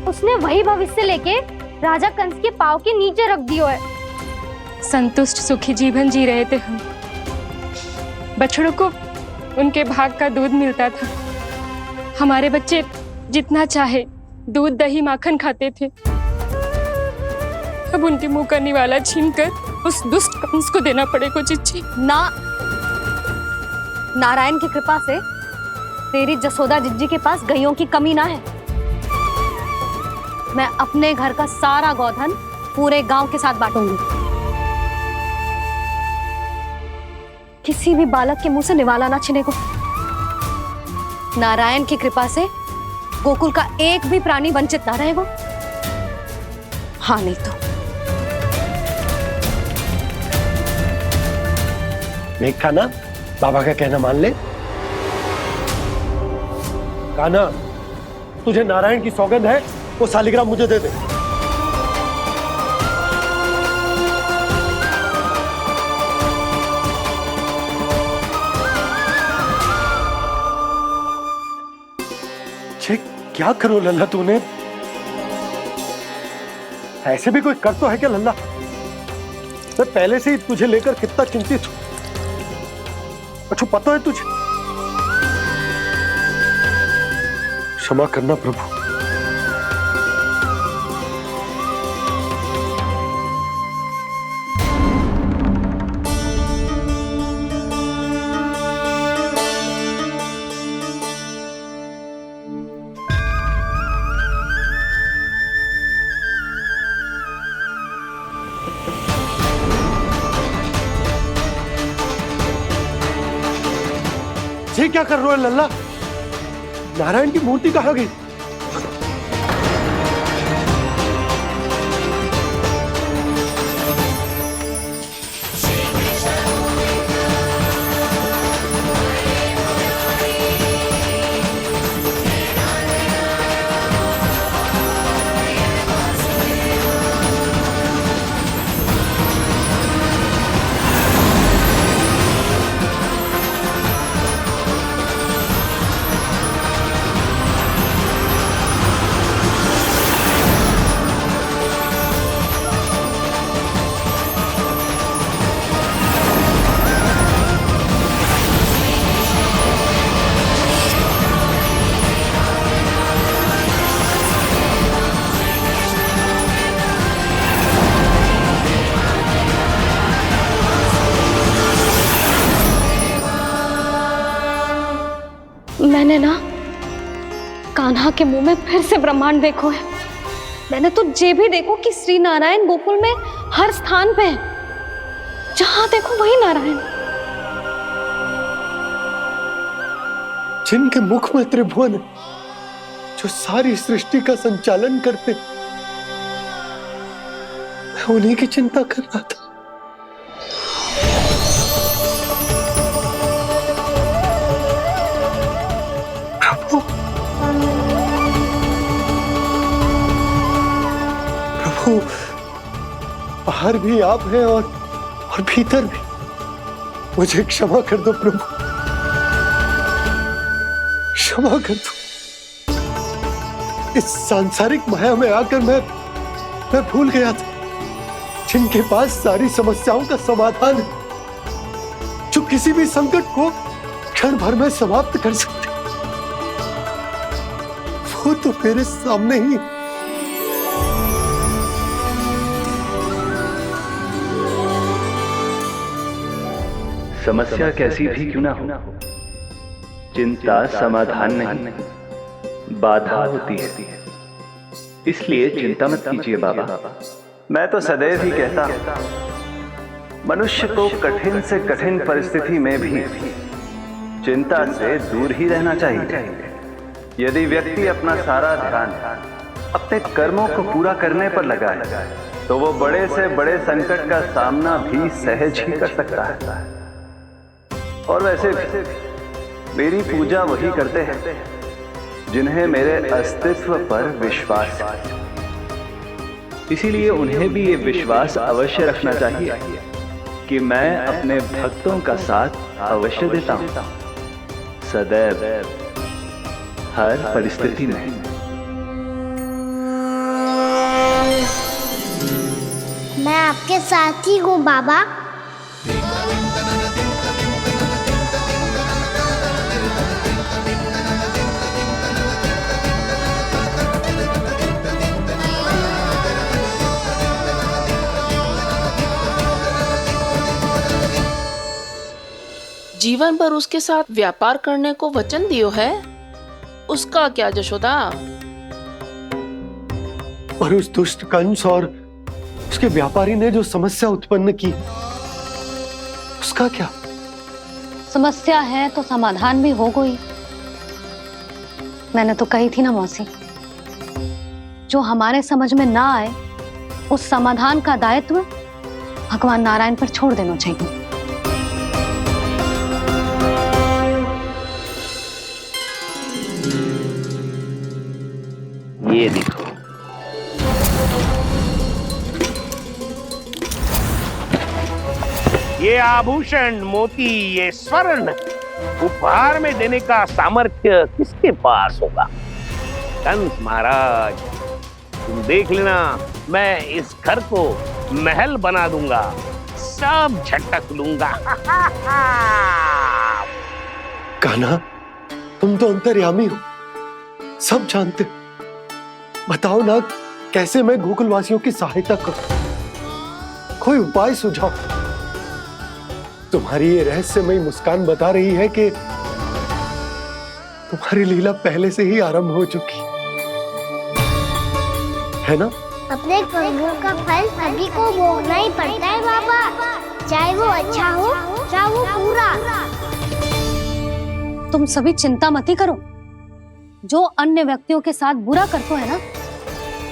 उसने वही भविष्य लेके राजा कंस के पाँव के नीचे रख दियो है। संतुष्ट सुखी जीवन जी रहे थे हम। बछड़ों को उनके भाग का दूध मिलता था। हमारे बच्चे जितना चाहे दूध दही माखन खाते थे। अब उनके मुंह का निवाला छीनकर उस दुष्ट कंस को देना पड़ेगा चिच्ची। ना, नारायण की कृपा से तेरी जसोदा जिज्जी के पास गैयों की कमी ना है। मैं अपने घर का सारा गोधन पूरे गांव के साथ बांटूंगी। किसी भी बालक के मुंह से निवाला ना छिने को। नारायण की कृपा से गोकुल का एक भी प्राणी वंचित ना रहेगा। हाँ नहीं तो देख कान्हा, बाबा का कहना मान ले। कान्हा, तुझे नारायण की सौगंध है, वो शालिग्राम मुझे दे दे। क्या करो लल्ला तूने? ऐसे भी कोई कर तो है क्या लल्ला? मैं पहले से ही तुझे लेकर कितना चिंतित हूं। अच्छा पता है तुझे? क्षमा करना प्रभु। ये क्या कर रहे हो लल्ला? नारायण की मूर्ति कहाँ गई? मैंने ना कान्हा के मुंह में फिर से ब्रह्मांड देखो है। मैंने तो ये भी देखो कि श्री नारायण गोकुल में हर स्थान पे है। जहां देखो वही नारायण। जिनके मुख में त्रिभुवन है, जो सारी सृष्टि का संचालन करते, मैं उन्हीं की चिंता कर रहा था। प्रभु, बाहर भी आप हैं और भीतर भी। मुझे क्षमा कर दो प्रभु, क्षमा कर दो। इस सांसारिक माया में आकर मैं भूल गया था जिनके पास सारी समस्याओं का समाधान है, जो किसी भी संकट को क्षण भर में समाप्त कर सकते, वो तो मेरे सामने ही है। समस्या कैसी भी क्यों ना हो, चिंता समाधान नहीं, बाधा होती है। इसलिए चिंता मत कीजिए बाबा। मैं तो सदैव ही कहता हूं, मनुष्य को कठिन से कठिन परिस्थिति में भी चिंता से दूर ही रहना चाहिए। यदि व्यक्ति अपना सारा ध्यान अपने कर्मों को पूरा करने पर लगाए, तो वो बड़े से बड़े संकट का सामना भी सहज ही कर सकता है। और वैसे भी मेरी पूजा वही करते हैं जिन्हें मेरे अस्तित्व पर विश्वास है। इसीलिए उन्हें भी ये विश्वास अवश्य रखना चाहिए कि मैं अपने भक्तों का साथ अवश्य देता हूं, सदैव, हर परिस्थिति में। आपके साथ ही हूँ बाबा। जीवन भर उसके साथ व्यापार करने को वचन दियो है, उसका क्या जशोदा? और उस दुष्ट कंस और उसके व्यापारी ने जो समस्या उत्पन्न की, उसका क्या? समस्या है तो समाधान भी हो गई। मैंने तो कही थी ना मौसी, जो हमारे समझ में ना आए उस समाधान का दायित्व भगवान नारायण पर छोड़ देना चाहिए। ये देखो, ये आभूषण, मोती, ये स्वर्ण उपहार में देने का सामर्थ्य किसके पास होगा? कंस महाराज, तुम देख लेना, मैं इस घर को महल बना दूंगा, सब झटक लूंगा। कान्हा, तुम तो अंतर्यामी हो, सब जानते। बताओ ना, कैसे मैं गोकुलवासियों की सहायता करूं? कोई उपाय सुझाओ। तुम्हारी ये रहस्यमयी मुस्कान बता रही है कि तुम्हारी लीला पहले से ही आरंभ हो चुकी है ना? अपने कर्मों का फल सभी को भोगना ही पड़ता है बाबा, चाहे वो अच्छा हो चाहे वो बुरा। तुम सभी चिंता मत ही करो। जो अन्य व्यक्तियों के साथ बुरा करते है ना,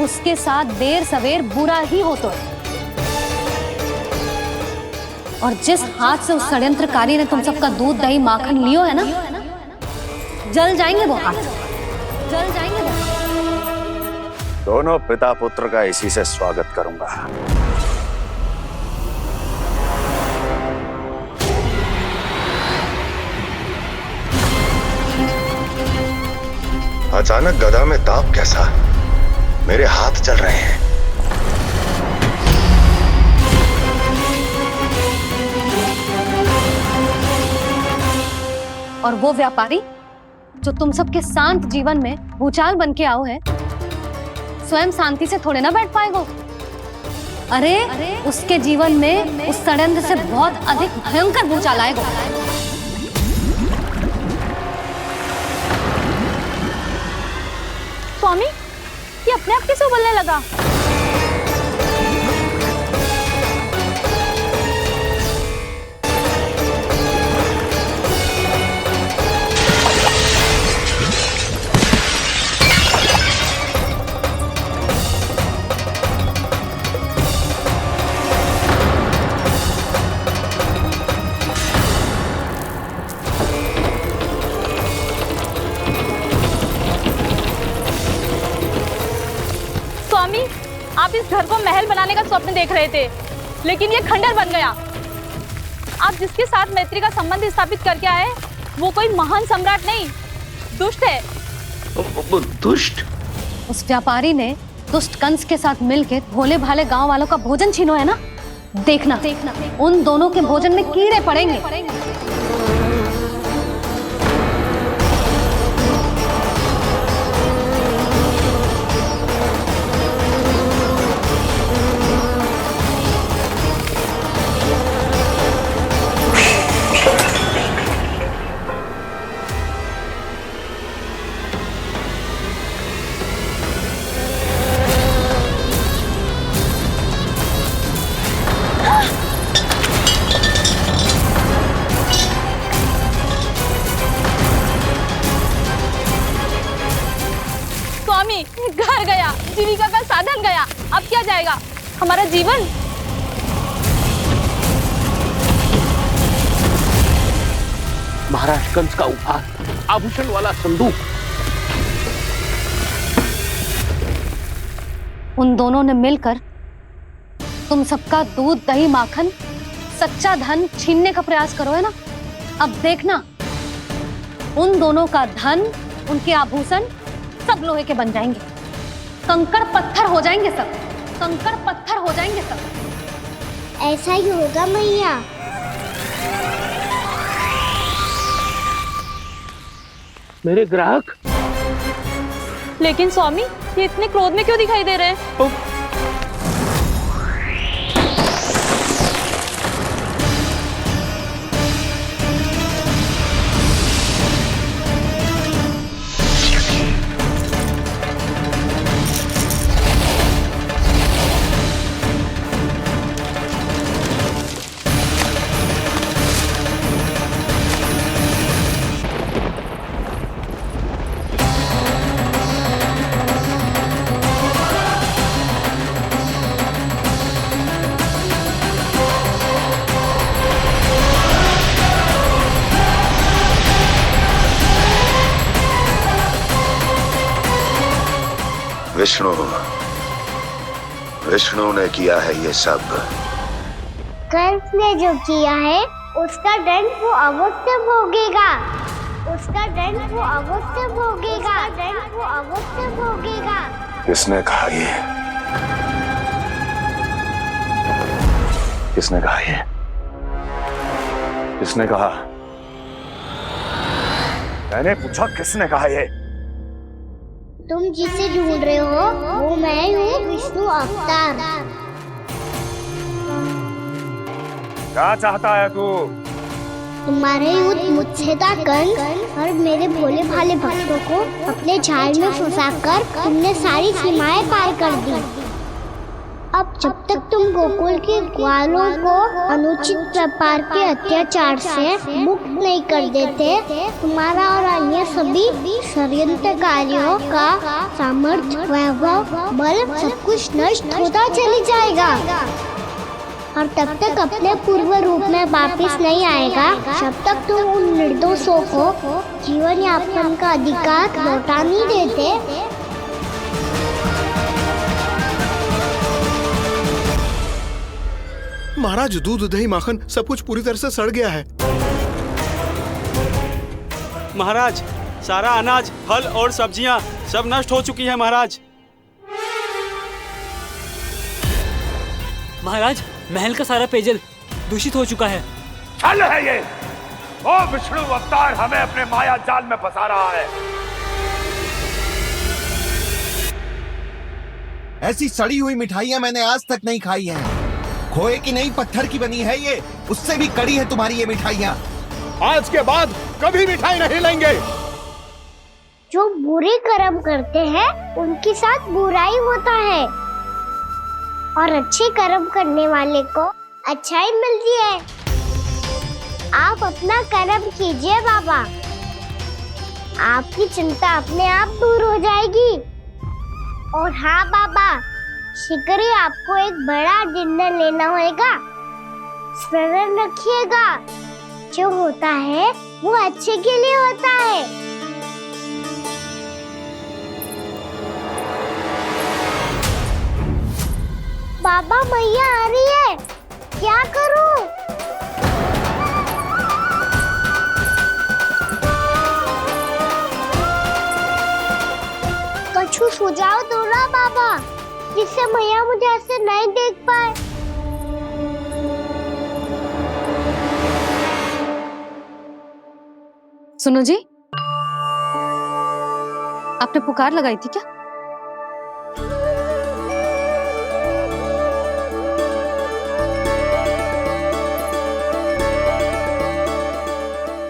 उसके साथ देर सवेर बुरा ही होता है। और जिस हाथ से उस षड्यंत्रकारी ने तुम सबका दूध दही माखन लियो है ना, जल जाएंगे वो हाथ, जल जाएंगे वो हाथ। दोनों पिता पुत्र का इसी से स्वागत करूंगा। अचानक गदा में ताप कैसा? मेरे हाथ चल रहे हैं। और वो व्यापारी जो तुम सबके शांत जीवन में भूचाल बन के आओ है, स्वयं शांति से थोड़े ना बैठ पाएगा। अरे उसके जीवन में उस षड्यंत्र से बहुत अधिक भयंकर भूचाल आएगा। स्वामी, ये अपने आप कैसे बोलने लगा? आप इस घर को महल बनाने का स्वप्न देख रहे थे, लेकिन ये खंडर बन गया। आप जिसके साथ मैत्री का संबंध स्थापित करके आए, वो कोई महान सम्राट नहीं, दुष्ट है। दुष्ट? उस व्यापारी ने दुष्ट कंस के साथ मिलकर भोले भाले गांव वालों का भोजन छीनो है ना। देखना उन दोनों के भोजन में कीड़े पड़ेंगे। घर गया, जीविका का साधन गया, अब क्या जाएगा हमारा जीवन? महाराज कंस का उपहार, आभूषण वाला संदूक। उन दोनों ने मिलकर तुम सबका दूध दही माखन सच्चा धन छीनने का प्रयास करो है ना। अब देखना उन दोनों का धन, उनके आभूषण सब लोहे के बन जाएंगे, कंकड़ पत्थर हो जाएंगे सब, कंकड़ पत्थर हो जाएंगे सब। ऐसा ही होगा मैया। मेरे ग्राहक। लेकिन स्वामी, ये इतने क्रोध में क्यों दिखाई दे रहे हैं? विष्णु, विष्णु ने किया है ये सब। कंस ने जो किया है उसका दंड वो अवश्य भोगेगा। उसका दंड वो अवश्य भोगेगा। दंड वो अवश्य भोगेगा। किसने कहा ये? किसने कहा ये? किसने कहा? मैंने पूछा किसने कहा ये? तुम जिसे ढूंढ रहे हो वो मैं हूँ, विष्णु अवतार। क्या चाहता है तू? तुम्हारे युद्ध मुझसे था कंस, और मेरे भोले भाले भक्तों को अपने जाल में फंसाकर तुमने सारी सीमाएं पार कर दी। अब जब तक तुम गोकुल के ग्वालों को अनुचित प्रकार के अत्याचार से मुक्त नहीं कर देते, तुम्हारा और अन्य सभी षड्यंत्रकारियों का सामर्थ्य, वैभव, बल सब कुछ नष्ट होता चली जाएगा। और तब तक अपने पूर्व रूप में वापस नहीं आएगा जब तक तुम उन निर्दोषों को जीवन यापन का अधिकार लौटा नहीं देते। महाराज, दूध, दही, माखन सब कुछ पूरी तरह से सड़ गया है। महाराज, सारा अनाज, फल और सब्जियां सब नष्ट हो चुकी है महाराज। महाराज, महल का सारा पेयजल दूषित हो चुका है। छल है ये। ओ विष्णु अवतार हमें अपने माया जाल में फंसा रहा है। ऐसी सड़ी हुई मिठाइयां मैंने आज तक नहीं खाई हैं। खोए की नहीं, पत्थर की बनी है ये, उससे भी कड़ी है तुम्हारी ये मिठाइयां। आज के बाद कभी मिठाई नहीं लेंगे। जो बुरे कर्म करते हैं उनके साथ बुराई होता है, और अच्छे कर्म करने वाले को अच्छाई मिलती है। आप अपना कर्म कीजिए बाबा, आपकी चिंता अपने आप दूर हो जाएगी। और हाँ बाबा, शीघ्र ही आपको एक बड़ा डिनर लेना होगा। स्मरण रखिएगा, जो होता है वो अच्छे के लिए होता है। बाबा, मैया आ रही है, क्या करूं? कछु सुझाव दो ना बाबा, जिससे मैया मुझे ऐसे नहीं देख पाए। सुनो जी, आपने पुकार लगाई थी क्या?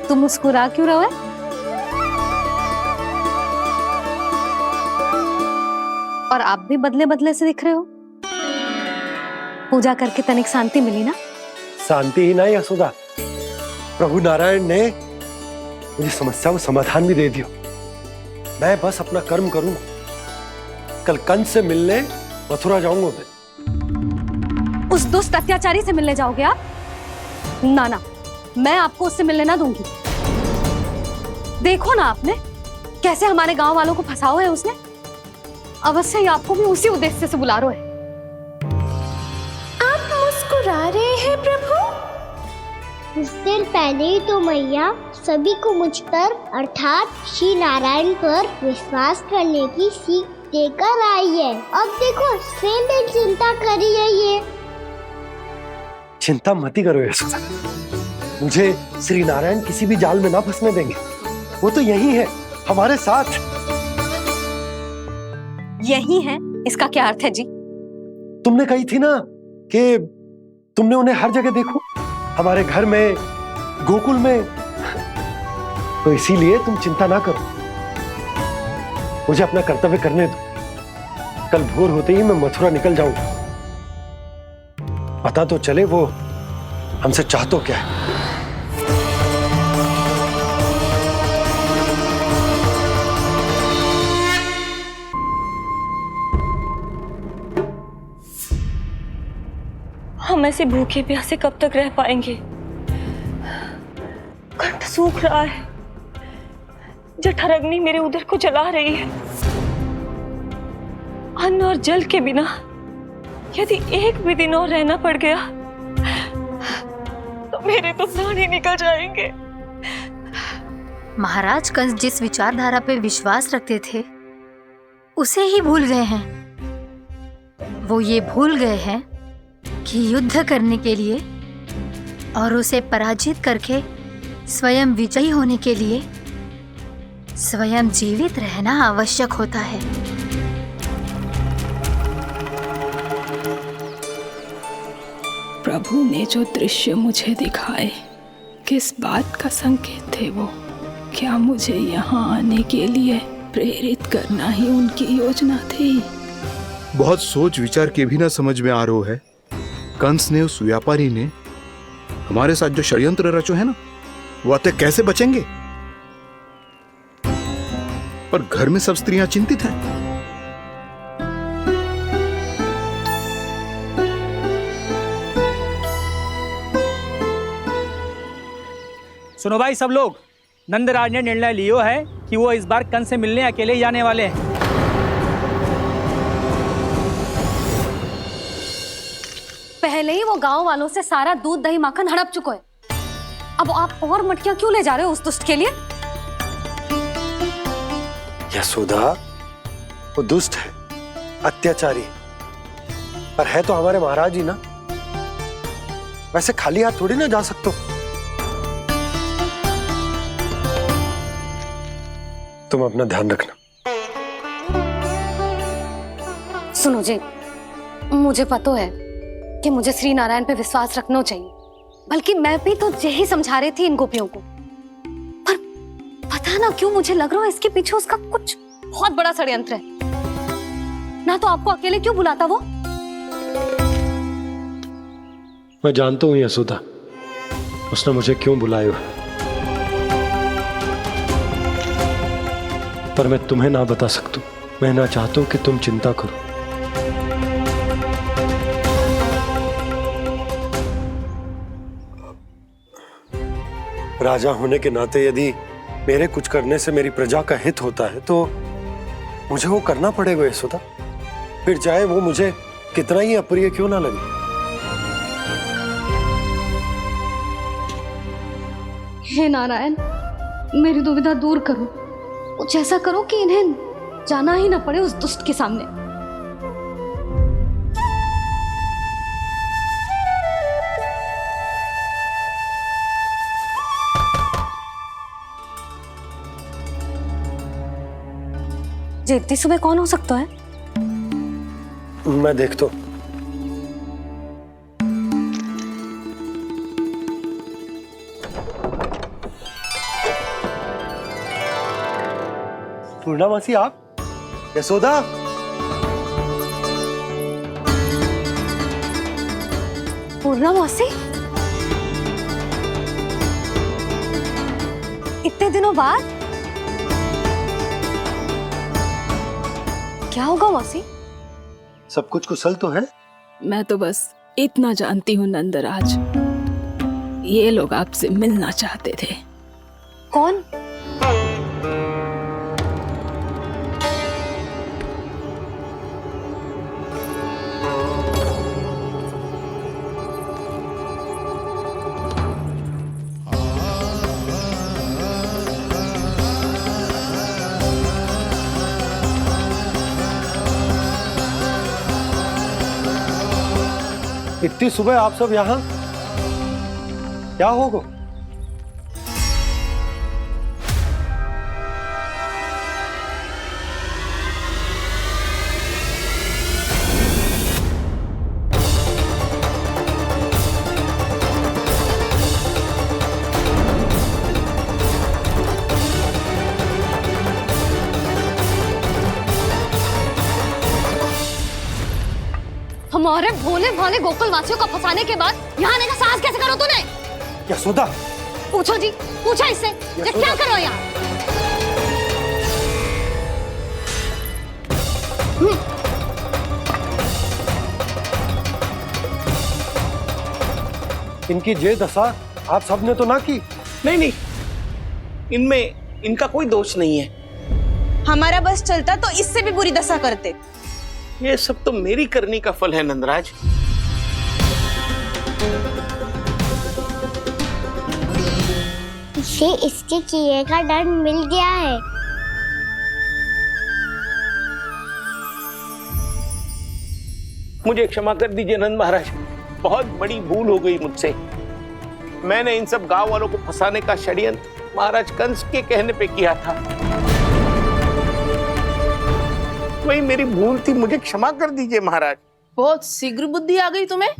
तुम मुस्कुरा क्यों रहे हो? और आप भी बदले बदले से दिख रहे हो। पूजा करके तनिक शांति मिली ना? शांति ही नहीं यशोदा, प्रभु नारायण ने मुझे समस्या को समाधान भी दे दिया। मैं बस अपना कर्म करूंगा। कल कंस से मिलने मथुरा जाऊंगा मैं। उस दुष्ट अत्याचारी से मिलने जाओगे आप? ना ना, मैं आपको उससे मिलने ना दूंगी। देखो ना आपने कैसे हमारे गांव वालों को फंसाओ है उसने। अवश्य ही आपको भी उसी उद्देश्य से बुला रहा है। आप मुस्कुरा रहे हैं प्रभु? कुछ देर पहले ही तो मैया सभी को मुझ पर अर्थात श्री नारायण पर विश्वास करने की सीख देकर आई है। अब देखो स्वयं चिंता करी है ये। चिंता मत ही करो यशोदा। मुझे श्री नारायण किसी भी जाल में ना फंसने देंगे। वो तो यही है, हमारे साथ। यही है, इसका क्या अर्थ है जी? तुमने कही थी ना कि तुमने उन्हें हर जगह देखो, हमारे घर में, गोकुल में। तो इसीलिए तुम चिंता ना करो, मुझे अपना कर्तव्य करने दो। कल भोर होते ही मैं मथुरा निकल जाऊंगा। पता तो चले वो हमसे चाहतो क्या है। हम ऐसे भूखे प्यासे कब तक रह पाएंगे? कंठ सूख रहा है, जठराग्नि मेरे उदर को जला रही है। अन्न और जल के बिना यदि एक भी दिन और रहना पड़ गया तो मेरे तो प्राण ही निकल जाएंगे। महाराज कंस जिस विचारधारा पे विश्वास रखते थे उसे ही भूल गए हैं। वो ये भूल गए हैं कि युद्ध करने के लिए और उसे पराजित करके स्वयं विजयी होने के लिए स्वयं जीवित रहना आवश्यक होता है। प्रभु ने जो दृश्य मुझे दिखाए, किस बात का संकेत थे वो? क्या मुझे यहाँ आने के लिए प्रेरित करना ही उनकी योजना थी? बहुत सोच विचार के भी ना समझ में आ रहा है। कंस ने, उस व्यापारी ने हमारे साथ जो षड्यंत्र रचो है ना, वो आते कैसे बचेंगे? पर घर में सब स्त्रियां चिंतित हैं। सुनो भाई सब लोग, नंदराज ने निर्णय लियो है कि वो इस बार कंस से मिलने अकेले ही जाने वाले हैं। पहले ही वो गांव वालों से सारा दूध दही माखन हड़प चुके हैं। अब आप और मटकियां क्यों ले जा रहे हो उस दुष्ट के लिए? यशोदा, वो दुष्ट है, अत्याचारी, पर है तो हमारे महाराज ही ना। वैसे खाली हाथ थोड़ी ना जा सकते। तुम अपना ध्यान रखना। सुनो जी, मुझे पता है कि मुझे श्री नारायण पे विश्वास रखना चाहिए, बल्कि मैं भी तो यही समझा रही थी इन गोपियों को। पर पता ना क्यों मुझे लग रहा है इसके पीछे उसका कुछ बहुत बड़ा षड्यंत्र है। ना तो आपको अकेले क्यों बुलाता वो? मैं जानता हूं यशोदा, उसने मुझे क्यों बुलाया है, पर मैं तुम्हें ना बता सकता। मैं ना चाहता हूं कि तुम चिंता करो। राजा होने के नाते यदि मेरे कुछ करने से मेरी प्रजा का हित होता है तो मुझे वो करना पड़ेगा यशोदा, फिर चाहे वो मुझे कितना ही अप्रिय क्यों ना लगे। हे नारायण, मेरी दुविधा दूर करो। कुछ ऐसा करो कि इन्हें जाना ही ना पड़े उस दुष्ट के सामने। जी इतनी सुबह कौन हो सकता है? मैं देखता हूं। पूर्णामासी, आप? यशोदा, पूर्णामासी, इतने दिनों बाद? क्या होगा मौसी? सब कुछ कुशल तो है? मैं तो बस इतना जानती हूँ नंदराज, ये लोग आपसे मिलना चाहते थे। कौन? इतनी सुबह आप सब यहाँ? क्या होगा? हमारे भोले भाले गोकुल वासियों को फंसाने के बाद यहाँ आने का साहस कैसे करो तूने? यशोदा, पूछो जी, पूछो इससे ये क्या करो यहाँ? इनकी ये दशा आप सबने तो ना की? नहीं नहीं, इनमें इनका कोई दोष नहीं है। हमारा बस चलता तो इससे भी बुरी दशा करते। ये सब तो मेरी करनी का फल है नंदराज। इसे इसके किए का दंड मिल गया है। मुझे क्षमा कर दीजिए नंद महाराज, बहुत बड़ी भूल हो गई मुझसे। मैंने इन सब गांव वालों को फंसाने का षड्यंत्र महाराज कंस के कहने पे किया था। वही मेरी भूल थी, मुझे क्षमा कर दीजिए महाराज। बहुत शीघ्र बुद्धि आ गई तुम्हें।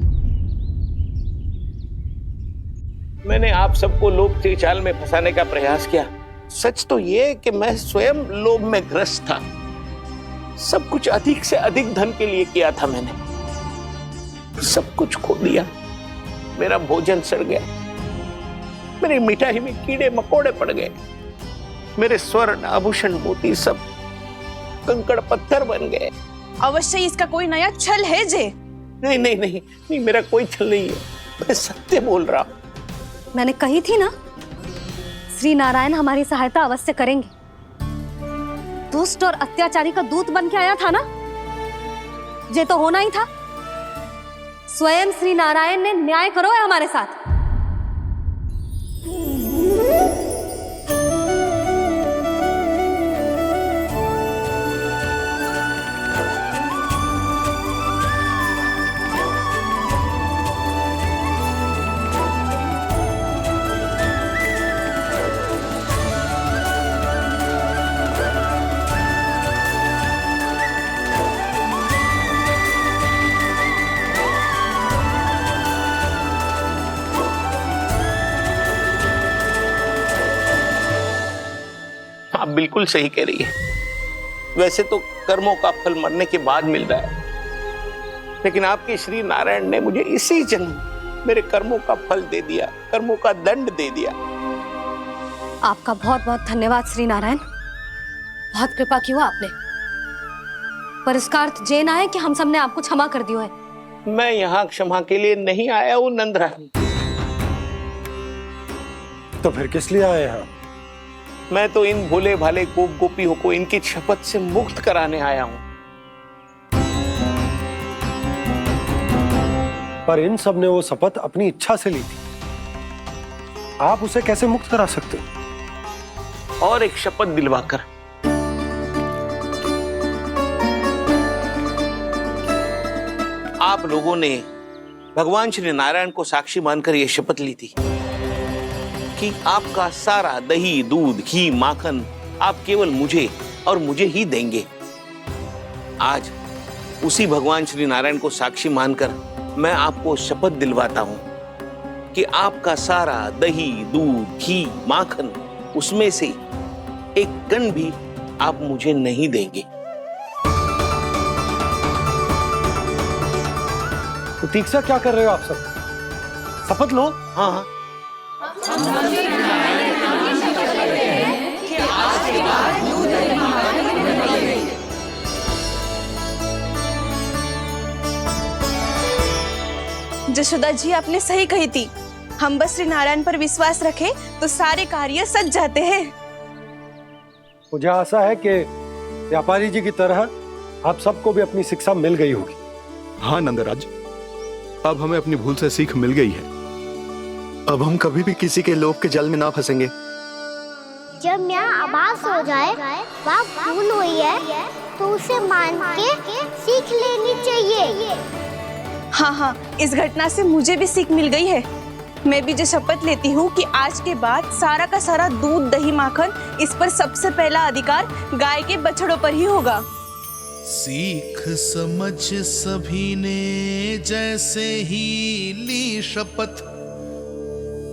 मैंने आप सबको लोभ के जाल में फंसाने का प्रयास किया। सच तो ये कि मैं स्वयं लोभ में ग्रस्त था। सब कुछ अधिक से अधिक धन के लिए किया था मैंने। सब कुछ खो दिया। मेरा भोजन सड़ गया, मेरी मिठाई में कीड़े मकोड़े पड़ गए, मेरे स्वर्ण आभूषण मोती सब कंकड़ पत्थर बन गए। अवश्य इसका कोई नया छल है जे। नहीं नहीं नहीं नहीं, मेरा कोई छल नहीं है, मैं सत्य बोल रहा हूं। मैंने कही थी ना, श्री नारायण हमारी सहायता अवश्य करेंगे। दुष्ट और अत्याचारी का दूत बन के आया था ना, ये तो होना ही था। स्वयं श्री नारायण ने न्याय करो है हमारे साथ। आप बिल्कुल सही कह रही है। वैसे तो कर्मों का फल मरने के बाद मिल रहा है, लेकिन आपके श्री नारायण ने मुझे इसी जन्म मेरे कर्मों का फल दे दिया, कर्मों का दंड दे दिया। आपका बहुत बहुत धन्यवाद श्री नारायण, बहुत कृपा की हो आपने। पर इसका अर्थ ये ना है कि हम सबने आपको क्षमा कर दिया है। मैं यहाँ क्षमा के लिए नहीं आया हूँ नंदरानी। तो फिर किस लिए आए हैं? मैं तो इन भोले भाले गोप गोपियों को इनकी शपथ से मुक्त कराने आया हूं। पर इन सब ने वो शपथ अपनी इच्छा से ली थी, आप उसे कैसे मुक्त करा सकते? और एक शपथ दिलवाकर। आप लोगों ने भगवान श्री नारायण को साक्षी मानकर यह शपथ ली थी कि आपका सारा दही, दूध, घी, माखन आप केवल मुझे और मुझे ही देंगे। आज उसी भगवान श्री नारायण को साक्षी मानकर मैं आपको शपथ दिलवाता हूं कि आपका सारा दही, दूध, घी, माखन उसमें से एक कण भी आप मुझे नहीं देंगे। प्रतीक्षा क्या कर रहे हो आप सब? शपथ लो। हाँ हाँ, जशोदा जी आपने सही कही थी। हम बस श्री नारायण पर विश्वास रखें तो सारे कार्य सज जाते हैं। मुझे आशा है कि व्यापारी जी की तरह आप सबको भी अपनी शिक्षा मिल गई होगी। हाँ नंदराज, अब हमें अपनी भूल से सीख मिल गई है। अब हम कभी भी किसी के लोभ के जल में ना फंसेंगे। जब यहाँ आभास हो जाए वहाँ भूल हुई है तो उसे मान के सीख लेनी चाहिए। हाँ हाँ, इस घटना से मुझे भी सीख मिल गई है। मैं भी जो शपथ लेती हूँ कि आज के बाद सारा का सारा दूध दही माखन इस पर सबसे पहला अधिकार गाय के बछड़ों पर ही होगा। सीख समझ सभी ने जैसे ही ली शपथ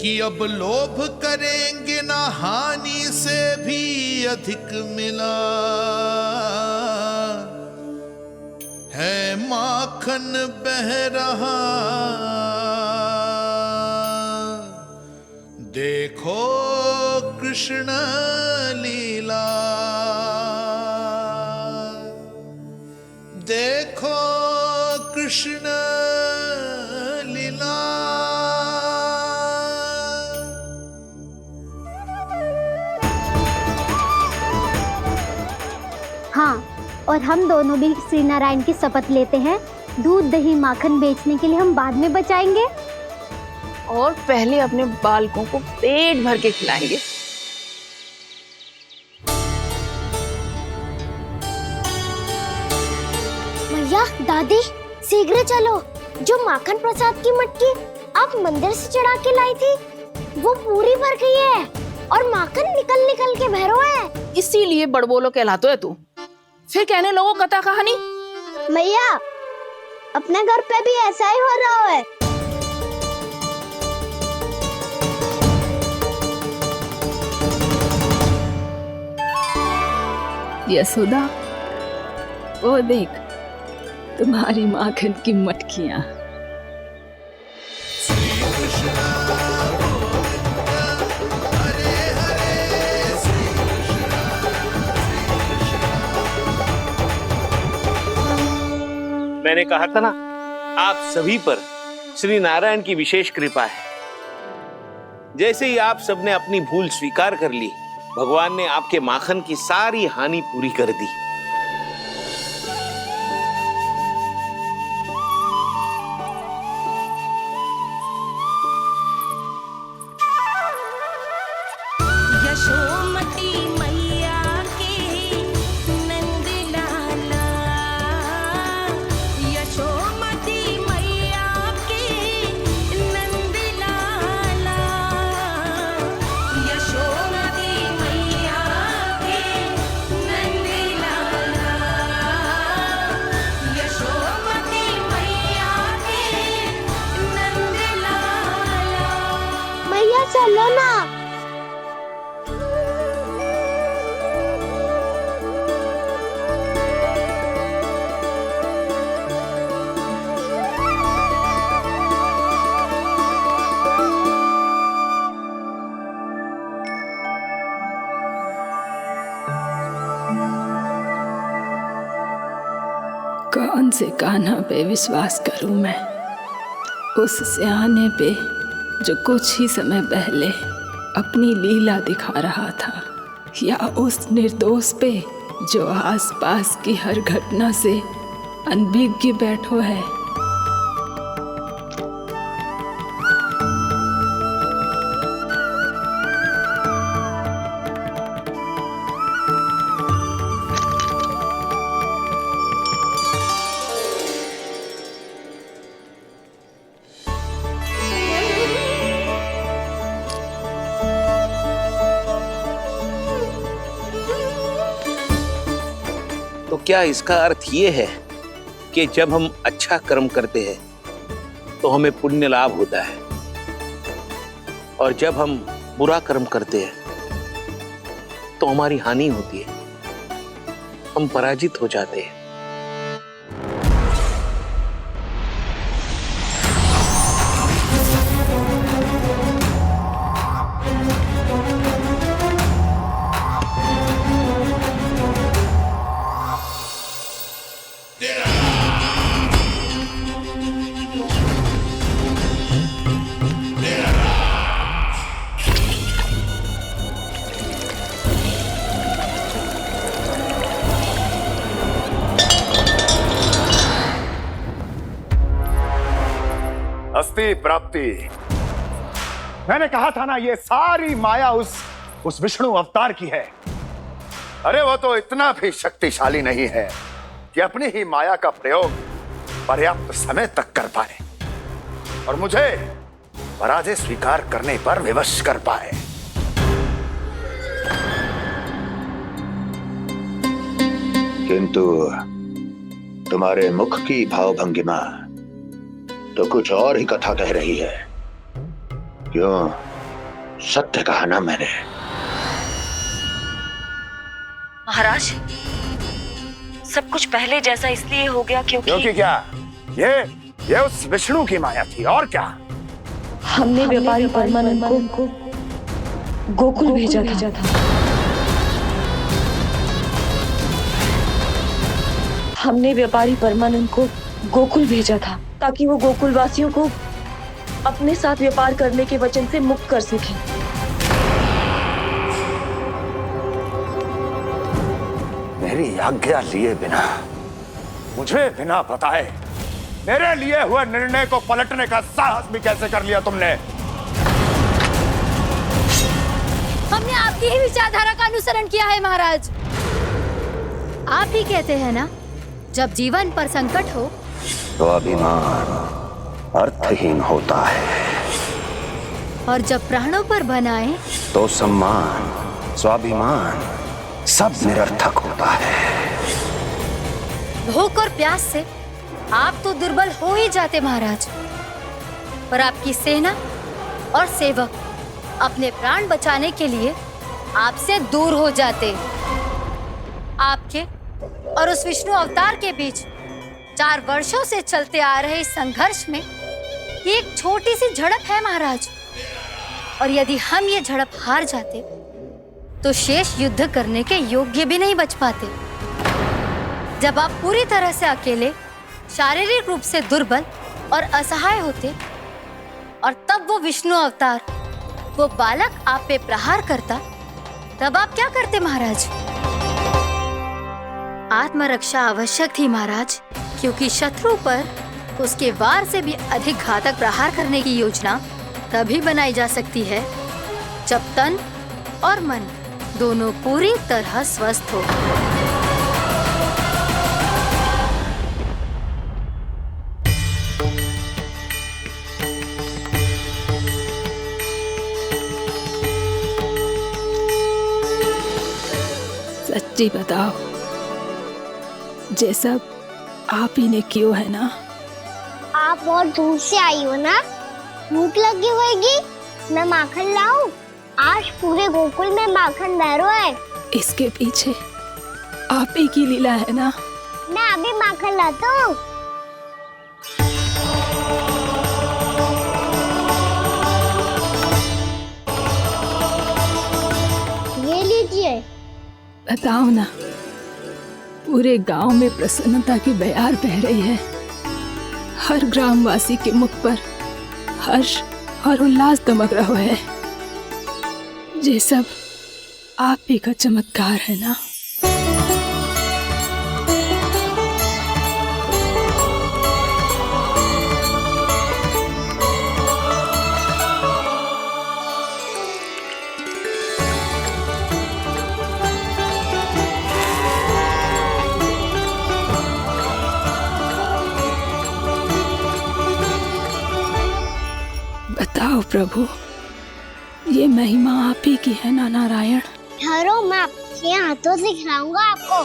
कि अब लोभ करेंगे ना हानि से भी अधिक मिला है माखन बह रहा देखो कृष्ण लीला देखो कृष्ण लीला। हाँ, और हम दोनों भी श्री नारायण की शपथ लेते हैं, दूध दही माखन बेचने के लिए हम बाद में बचाएंगे और पहले अपने बालकों को पेट भर के खिलाएंगे। भैया दादी शीघ्र चलो, जो माखन प्रसाद की मटकी आप मंदिर से चढ़ा के लाई थी वो पूरी भर गई है और माखन निकल निकल के बह रहा है। इसीलिए बड़बोलो कहलाते है तू। फिर कहने लोगों कथा कहानी। भैया अपने घर पे भी ऐसा ही हो रहा है। यशोदा, वो देख तुम्हारी माखन की मटकियां। मैंने कहा था ना, आप सभी पर श्री नारायण की विशेष कृपा है। जैसे ही आप सबने अपनी भूल स्वीकार कर ली, भगवान ने आपके माखन की सारी हानि पूरी कर दी। यशोमती मैया के नंद लाला, यशोमती मैया के नंद लाला, यशोमती मैया के नंद लाला, यशोमती मैया के नंद लाला। मैया चलो ना। कौन से कान्हा पे विश्वास करूं मैं, उस सियाने पे जो कुछ ही समय पहले अपनी लीला दिखा रहा था, या उस निर्दोष पे जो आसपास की हर घटना से अनभिज्ञ बैठो है। तो क्या इसका अर्थ ये है कि जब हम अच्छा कर्म करते हैं तो हमें पुण्य लाभ होता है, और जब हम बुरा कर्म करते हैं तो हमारी हानि होती है, हम पराजित हो जाते हैं। अस्ति प्राप्ति। मैंने कहा था ना, ये सारी माया उस विष्णु अवतार की है। अरे वो तो इतना भी शक्तिशाली नहीं है कि अपनी ही माया का प्रयोग पर्याप्त समय तक कर पाए, और पराजय स्वीकार करने पर विवश कर पाए। किंतु तुम्हारे मुख की भावभंगिमा तो कुछ और ही कथा कह रही है। क्यों? सत्य कहा ना मैंने। महाराज, सब कुछ पहले जैसा इसलिए हो गया क्योंकि क्या? ये उस विष्णु की माया थी, और क्या? हमने व्यापारी परमानंद को गोकुल भेजा था। हमने व्यापारी परमानंद को गोकुल भेजा था ताकि वो गोकुल वासियों को अपने साथ व्यापार करने के वचन से मुक्त कर सके। मेरी आज्ञा लिए बिना, मुझे बिना बताए मेरे लिए हुए निर्णय को पलटने का साहस भी कैसे कर लिया तुमने? हमने आपकी ही विचारधारा का अनुसरण किया है महाराज। आप ही कहते हैं ना, जब जीवन पर संकट हो तो अभिमान अर्थहीन होता है, और जब प्राणों पर बनाए तो सम्मान स्वाभिमान सब निरर्थक होता है। भूख और प्यास से आप तो दुर्बल हो ही जाते महाराज, पर आपकी सेना और सेवक अपने प्राण बचाने के लिए आपसे दूर हो जाते। आपके और उस विष्णु अवतार के बीच 4 वर्षों से चलते आ रहे इस संघर्ष में ये एक छोटी सी झड़प है महाराज, और यदि हम ये झड़प हार जाते तो शेष युद्ध करने के योग्य भी नहीं बच पाते। जब आप पूरी तरह से अकेले, शारीरिक रूप से दुर्बल और असहाय होते, और तब वो विष्णु अवतार, वो बालक आप पे प्रहार करता, तब आप क्या करते महाराज? आत्मरक्षा आवश्यक थी महाराज, क्योंकि शत्रु पर उसके वार से भी अधिक घातक प्रहार करने की योजना तभी बनाई जा सकती है जब तन और मन दोनों पूरी तरह स्वस्थ हो। सच्ची बताओ, ये सब आप ही ने क्यों है ना? आप बहुत दूर से आई हो ना, भूख लगी होगी। मैं माखन लाऊं? आज पूरे गोकुल में माखन बह रहा है। इसके पीछे आप ही की लीला है ना? मैं अभी माखन लाता हूँ। ये लीजिए। बताओ ना, पूरे गांव में प्रसन्नता की बयार बह रही है। हर ग्रामवासी के मुख पर हर्ष और उल्लास दमक रहा है। ये सब आप ही का चमत्कार है ना? बताओ प्रभु, ये महिमा आप ही की है ना नारायण? ठहरो, मैं आपके हाथों से खिलाऊंगा आपको।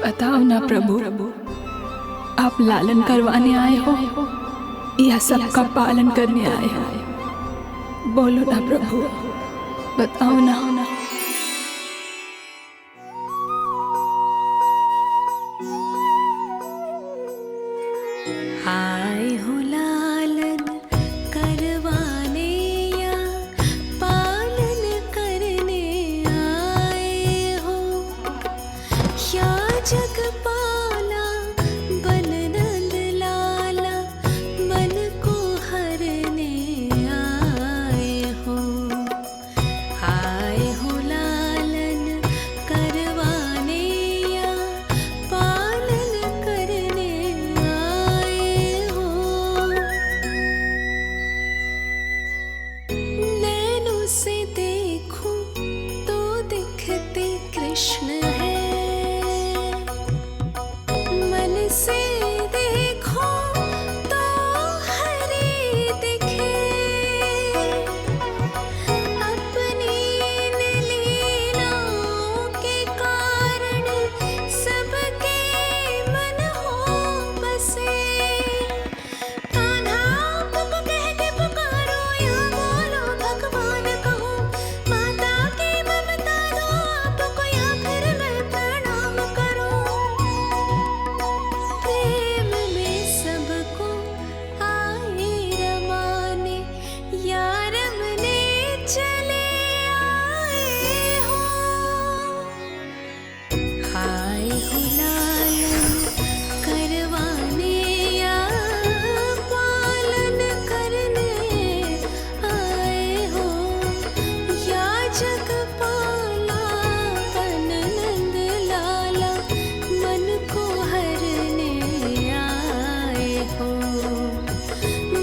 बताओ ना प्रभु, आप लालन करवाने आए हो या सबका पालन करने आए हो? बोलो ना प्रभु, बताओ ना। आए हो लालन करवाने या पालन करने आए हो, या जगपाला बन नंद लाला मन को हरने आए हो। आए जग पाला तन नंद लाला मन को हरने आए हो,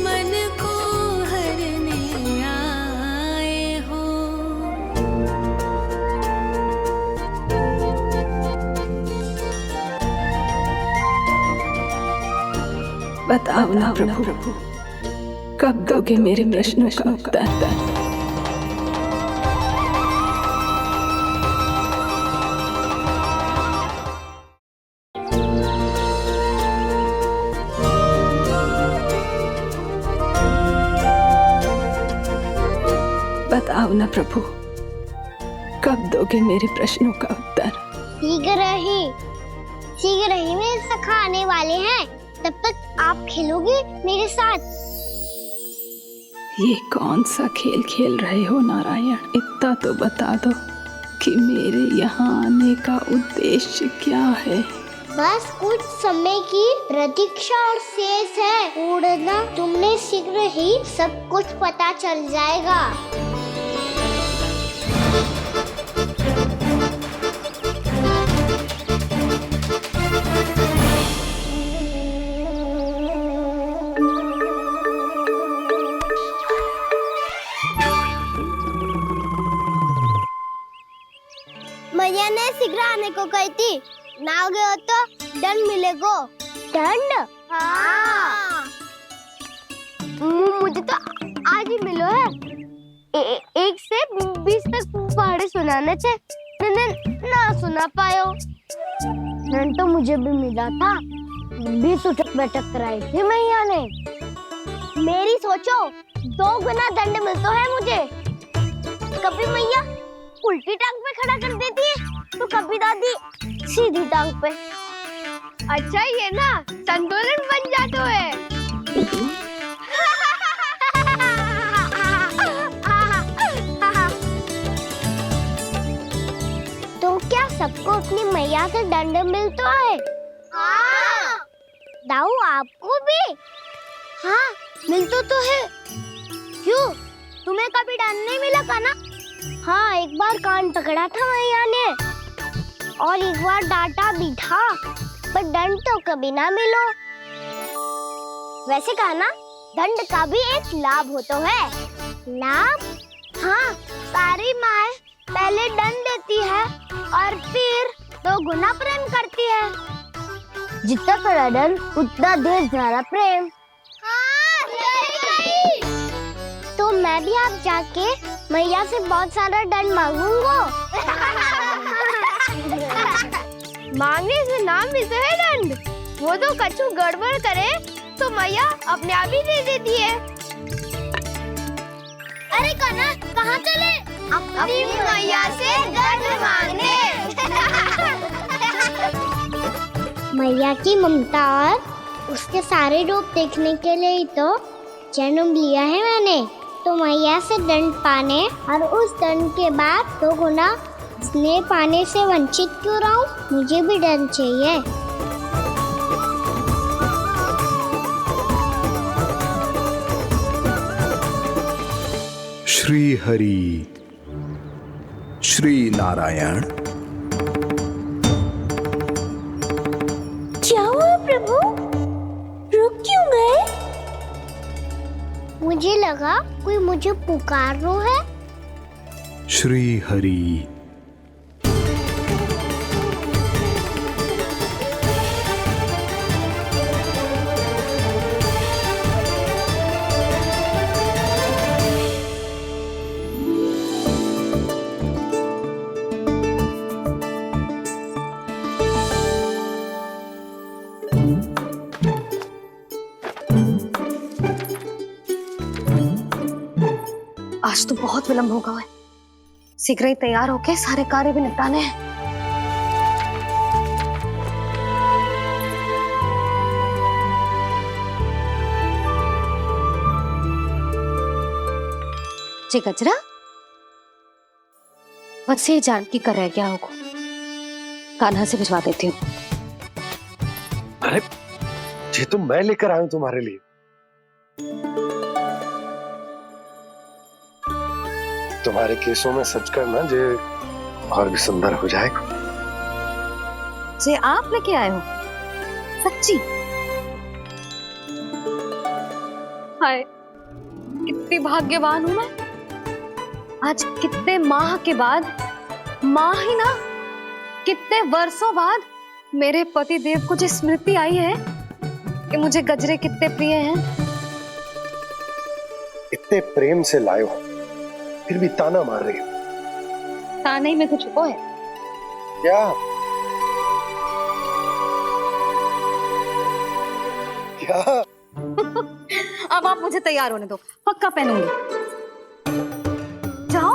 मन को हरने आए हो। बताओ ना प्रभु, कब दोगे मेरे प्रश्नों का उत्तर? बताओ ना प्रभु, कब दोगे मेरे प्रश्नों का उत्तर? शीघ्र ही मेरे सखा आने वाले हैं, तब तक आप खेलोगे मेरे साथ। ये कौन सा खेल खेल रहे हो नारायण? इतना तो बता दो कि मेरे यहाँ आने का उद्देश्य क्या है? बस कुछ समय की प्रतीक्षा और शेष है। उड़ना तुमने शीघ्र ही सब कुछ पता चल जाएगा। मैया ने शीघ्र आने को कही थी, ना आ गए हो तो दंड मिलेगा। दंड? हाँ। मुझे तो आज ही मिलो है। 1 से 20 तक पहाड़े सुनाने थे, मैंने ना सुना पायो। दंड तो मुझे भी मिला था, 20 उठक बैठक कराई थी मैया ने। मेरी सोचो 2 गुना दंड मिलता है मुझे। कभी मैया उल्टी टांग पे खड़ा कर देती है तो कभी दादी सीधी टांग पे। अच्छा ये ना संतुलन बन जाता है। तो क्या सबको अपनी मैया से दंड मिलता है? हाँ। दाऊ आपको भी? हाँ मिलता तो है। क्यों, तुम्हें कभी दंड नहीं मिला का ना? हाँ, एक बार कान पकड़ा था मैया ने और एक बार डांटा भी था, पर दंड तो कभी ना मिलो। वैसे कहा ना, दंड का भी एक लाभ होता है। लाभ? हाँ, सारी माँ पहले दंड देती है और फिर 2 गुना प्रेम करती है। जितना कड़ा दंड उतना देर ज्यादा प्रेम। हाँ, सही। तो मैं भी आप जाके मैया से बहुत सारा दंड मांगूंगा। मांगने से ना मिलता है दंड, वो तो कछु गड़बड़ करे तो मैया अपने आप ही दे देती है। अरे कना, कहाँ चले? अपनी मैया से दंड मांगने। मैया की ममता और उसके सारे रूप देखने के लिए ही तो जन्म लिया है मैंने। तो मैया से दंड पाने और उस दंड के बाद 2 गुना स्नेह पाने से वंचित क्यों रहूं? मुझे भी दंड चाहिए। श्री हरि, श्री नारायण। क्या हुआ प्रभु? रुक क्यों गए? मुझे लगा कोई मुझे पुकार रहा है। श्री हरि। आज तो बहुत विलंब होगा है, शीघ्र ही तैयार होके सारे कार्य भी निपटाने हैं। जी गजरा, बस ये जानकी कर रह गया होगा, कान्हा से भिजवा देती हूँ। अरे ये तो मैं लेकर आया हूं तुम्हारे लिए। तुम्हारे हमारे केसों में सच करना जे और भी सुंदर हो जाएगा। जे आप लेके आए हो सच्ची? हाय कितनी भाग्यवान हूं मैं। आज कितने माह के बाद, माह ही ना कितने वर्षों बाद मेरे पति देव को जो स्मृति आई है कि मुझे गजरे कितने प्रिय हैं। इतने प्रेम से लाए हो फिर भी ताना मार रही हो। ताने ही में कुछ छुपो है क्या? क्या? अब आप मुझे तैयार होने दो, पक्का पहनूंगी। जाओ।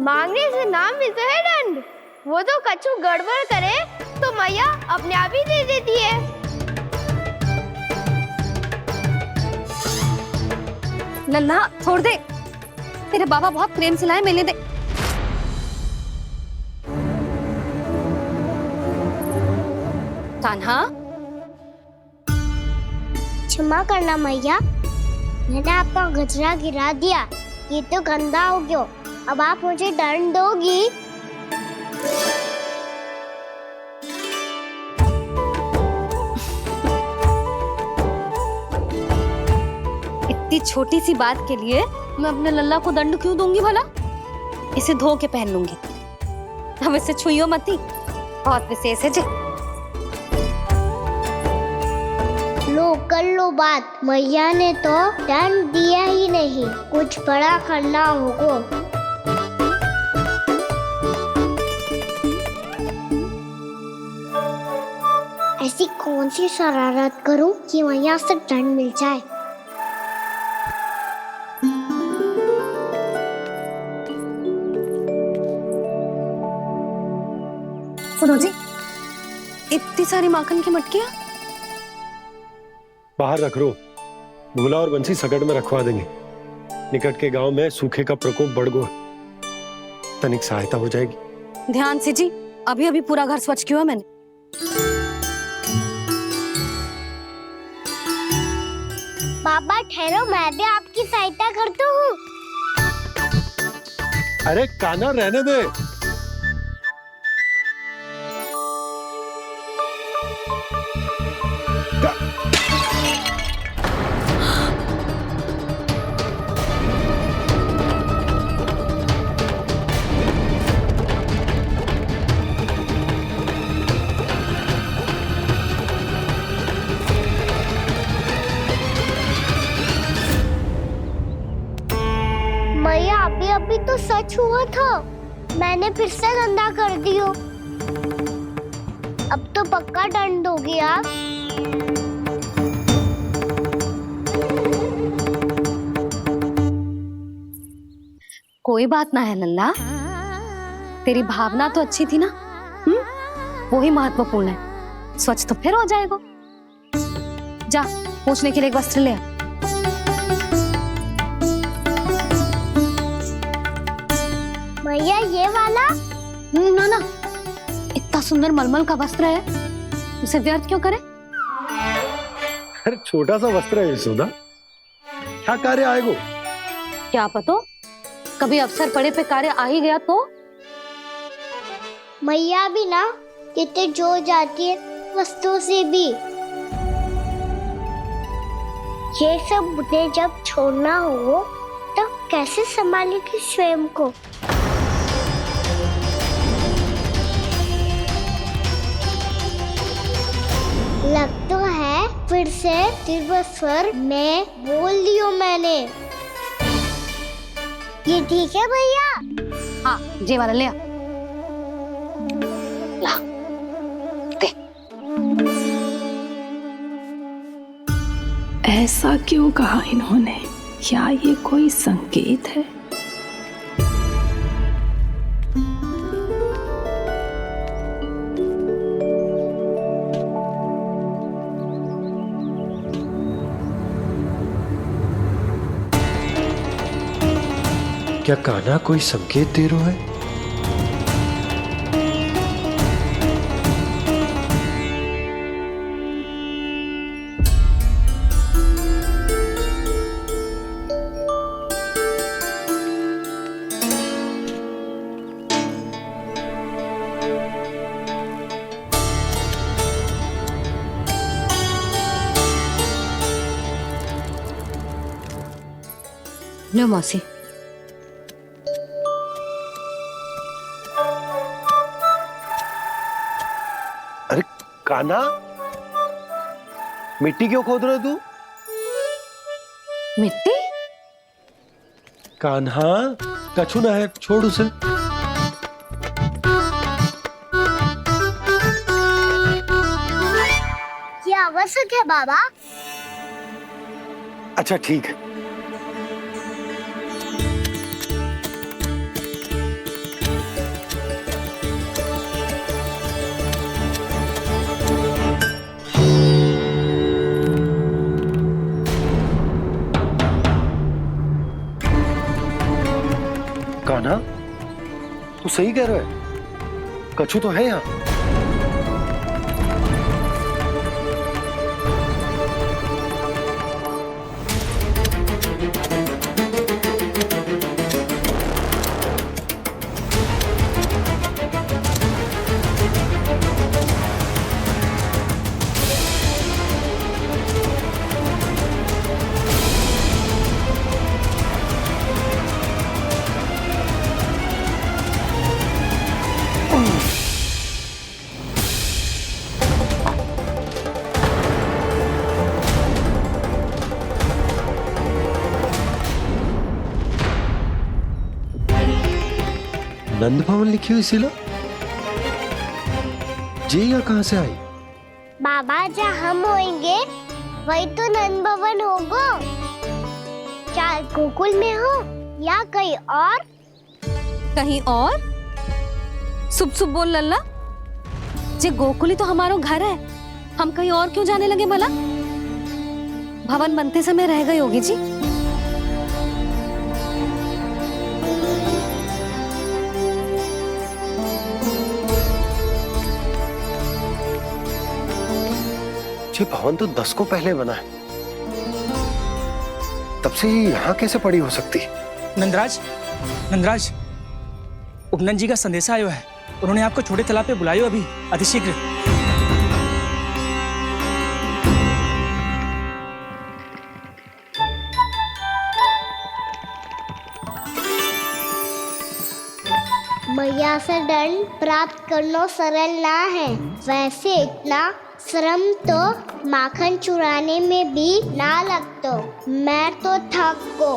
मांगने से नाम मिलता है दंड। वो तो कछु गड़बड़ करे तो मैया अपने आप ही दे देती है। लल्ला छोड़ दे, तेरे बाबा बहुत प्रेम से लाए, मिलने दे। कान्हा, क्षमा करना मैया, मैंने आपका गजरा गिरा दिया, ये तो गंदा हो गया। अब आप मुझे दंड दोगी? इतनी छोटी सी बात के लिए मैं अपने लल्ला को दंड क्यों दूंगी भला? इसे धो के पहन लूंगी। अब इसे छुइयो मती, बहुत विशेष है जी। लो कर लो बात, मैया ने तो दंड दिया ही नहीं, कुछ बड़ा करना होगा। ऐसी कौन सी शरारत करूं कि मैया से दंड मिल जाए? सुनो जी, इतनी सारी माखन की मटकियां बाहर रख रो, भूला और बंसी सकट में रखवा देंगे। निकट के गांव में सूखे का प्रकोप बढ़ गया, तनिक सहायता हो जाएगी। ध्यान से जी, अभी अभी पूरा घर स्वच्छ किया मैंने। पापा ठहरो, मैं भी आपकी सहायता करता हूँ। अरे कान्हा रहने दे। मैया अभी अभी तो सच हुआ था, मैंने फिर से गंदा कर दियो। अब तो पक्का दंड दोगी आप। कोई बात ना है लल्ला, तेरी भावना तो अच्छी थी ना, वो ही महत्वपूर्ण है। स्वच्छ तो फिर हो जाएगा। जा पूछने के लिए एक वस्त्र ले आ। भैया ये वाला? ना ना, इतना सुंदर मलमल का वस्त्र है, उसे व्यर्थ क्यों करे? अरे छोटा सा वस्त्र है यशोदा, क्या कार्य आएगा? क्या पता, कभी अवसर पड़े पे कार्य आ ही गया तो? मैया भी ना कितने जो जाती है वस्तुओं से भी। ये सब मुझे जब छोड़ना हो तो कैसे संभालेगी स्वयं को? लग तो है फिर से तीव्र स्वर में बोल दियो मैंने। ये ठीक है भैया? हाँ, ये वाला ले आ। ला, दे। ऐसा क्यों कहा इन्होंने? क्या ये कोई संकेत है? क्या कान्हा कोई संकेत दे रहा है? लो मौसी। अरे कान्हा, मिट्टी क्यों खोद रहा है तू? मिट्टी? कान्हा, कछु ना है, छोड़ उसे। ये आवश्यक है बाबा। अच्छा ठीक है। कान्हा, तू सही कह रहा है, कछु तो है यहाँ। नंद भवन लिखी हुई सिला जी या कहां से आई? बाबा जहाँ हम होंगे वही तो नंद भवन होगा। चाहे गोकुल में हो या कहीं और। कहीं और? सुब सुब बोल लल्ला। जे गोकुल ही तो हमारो घर है, हम कहीं और क्यों जाने लगे भला? भवन बनते समय रह गई होगी जी। ये भवन तो 10 को पहले बना है, तब से ही यहाँ कैसे पड़ी हो सकती? नंदराज, नंदराज, उपनंद जी का संदेशा आयो है। उन्होंने आपको छोटे तालाब पे बुलायो अभी, अतिशीघ्र। मैया से दंड प्राप्त करना सरल ना है। वैसे इतना श्रम तो माखन चुराने में भी ना लगतो। मैं तो थक गो।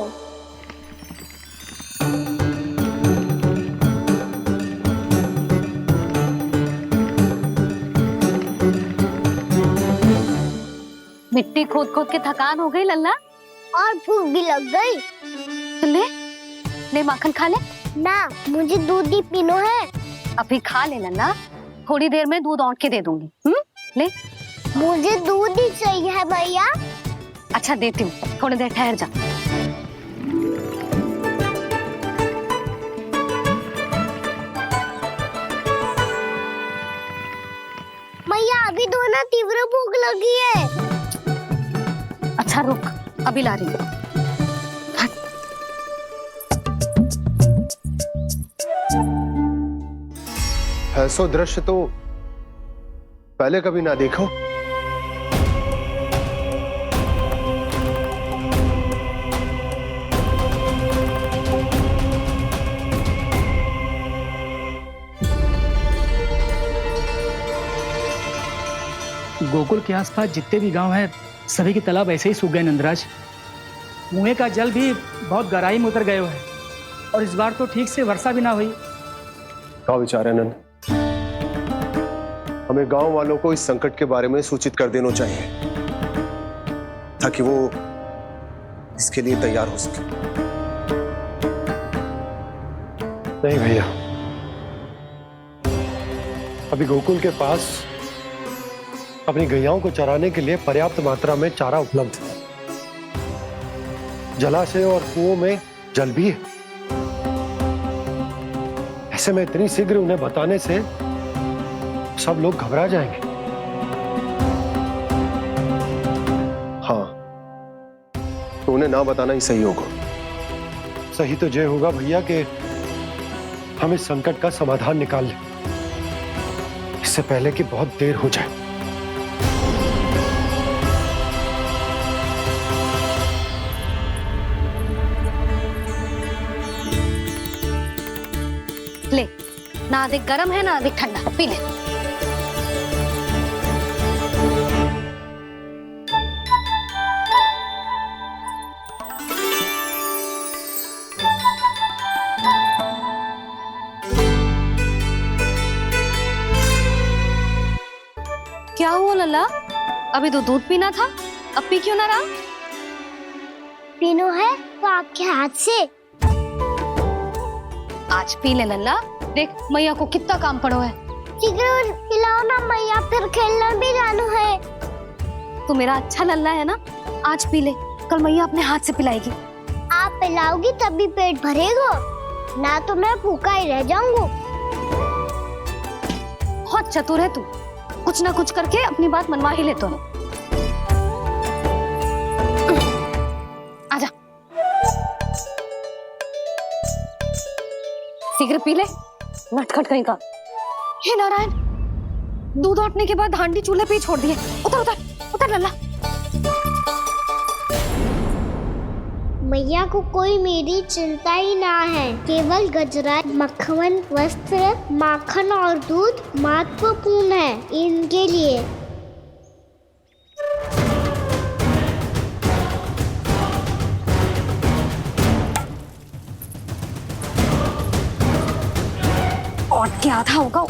मिट्टी खोद खोद के थकान हो गई लल्ला, और भूख भी लग गई। तो ले माखन खा ले। ना, मुझे दूध ही पीनो है। अभी खा ले लल्ला, थोड़ी देर में दूध औंट के दे दूंगी। ले। मुझे दूध ही चाहिए है भैया। अच्छा देती हूँ, थोड़ी देर ठहर जा। मैया अभी दो ना, तीव्र भूख लगी है। अच्छा रुक, अभी ला रही हूँ। ऐसा दृश्य तो पहले कभी ना देखो। गोकुल के आसपास जितने भी गांव हैं, सभी के तालाब ऐसे ही सूख गए नंदराज। कुएं का जल भी बहुत गहराई में उतर गए है, और इस बार तो ठीक से वर्षा भी ना हुई। क्या विचार है नंद? हमें गांव वालों को इस संकट के बारे में सूचित कर देना चाहिए, ताकि वो इसके लिए तैयार हो सके। नहीं भैया, अभी गोकुल के पास अपनी गैयाओं को चराने के लिए पर्याप्त मात्रा में चारा उपलब्ध है। जलाशय और कुओं में जल भी है। ऐसे में इतनी शीघ्र उन्हें बताने से सब लोग घबरा जाएंगे। हाँ, तो उन्हें ना बताना ही सही होगा। सही तो ये होगा भैया कि हम इस संकट का समाधान निकाल लें, इससे पहले कि बहुत देर हो जाए। ना अधिक गर्म है ना अधिक ठंडा, पी ले। क्या हुआ लल्ला? अभी तो दूध पीना था, अब पी क्यों ना रहा? पीनो है तो आपके हाथ से। आज पी ले लल्ला, देख मैया को कितना काम पड़ो है। शीघ्र पिलाओ ना मैया, फिर खेलना भी जाना है। तू मेरा अच्छा लल्ला है ना, आज पी ले, कल मैया अपने हाथ से पिलाएगी। आप पिलाओगी तभी पेट भरेगा, ना तो मैं भूखा ही रह जाऊंगा। बहुत चतुर है तू, कुछ ना कुछ करके अपनी बात मनवा ही लेता है। आजा, शीघ्र पी ले, नटखट कहीं का। हे नारायण, दूध औटने के बाद हांडी चूल्हे पे ही छोड़ दिए। उतर उतर उतर लल्ला। मैया को कोई मेरी चिंता ही ना है, केवल गजरा, मक्खन, वस्त्र, माखन और दूध महत्वपूर्ण है इनके लिए। और क्या आधा होगा।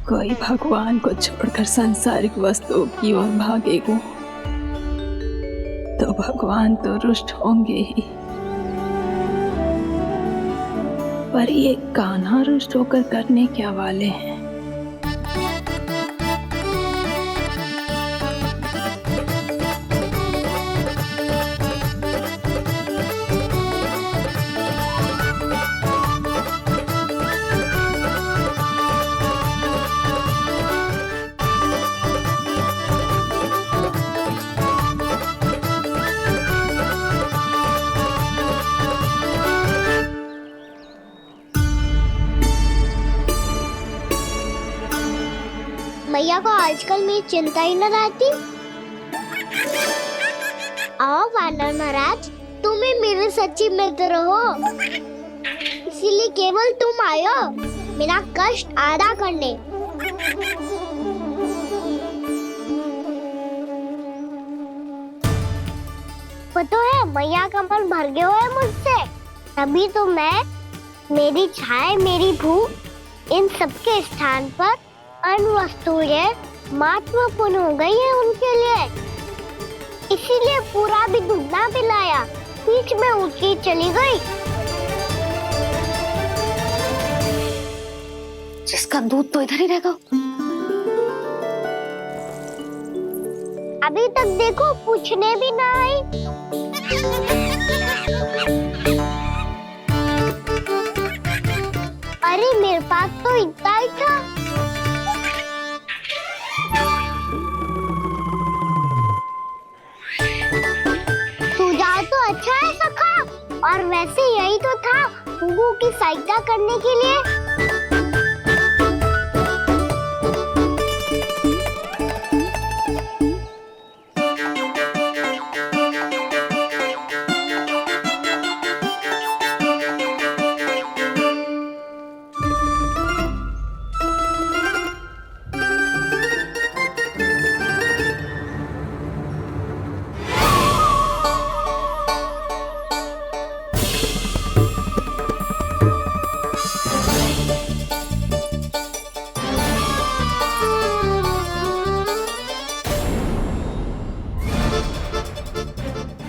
कोई भगवान को छोड़कर सांसारिक वस्तुओं की ओर भागेगा तो भगवान तो रुष्ट होंगे ही, पर ये कान्हा रुष्ट होकर करने क्या वाले हैं? मैया को आजकल मेरी चिंता ही न रहती। आओ वानर महाराज, तुम ही मेरे सच्ची मित्र हो, इसीलिए केवल तुम आयो मेरा कष्ट आधा करने। पता है मैया का मन भर गया है मुझसे, तभी तो मैं, मेरी छाया, मेरी भूख, इन सबके स्थान पर अन्य वस्तुएं महत्वपूर्ण हो गई है उनके लिए, इसीलिए पूरा भी दूध ना पिलाया, बीच में उठ के चली गई। जिसका दूध तो इधर ही रहेगा। अभी तक देखो पूछने भी ना आई। अरे मेरे पास तो इतना ही था। सुझाव तो अच्छा है सखा, और वैसे यही तो था गुगु की सहायता करने के लिए।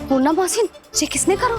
पूर्णा मौसी, ये किसने करो?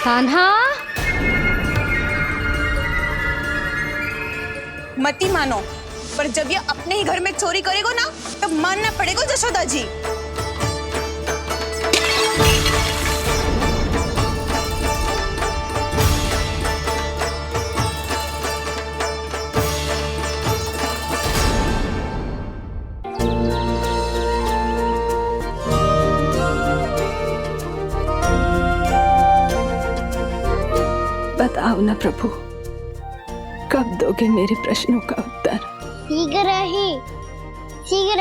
कान्हा, मती मानो, पर जब ये अपने ही घर में चोरी करेगा ना, तब मानना पड़ेगा जशोदा जी। बताओ ना प्रभु, कब दोगे मेरे प्रश्नों का उत्तर? शीघ्र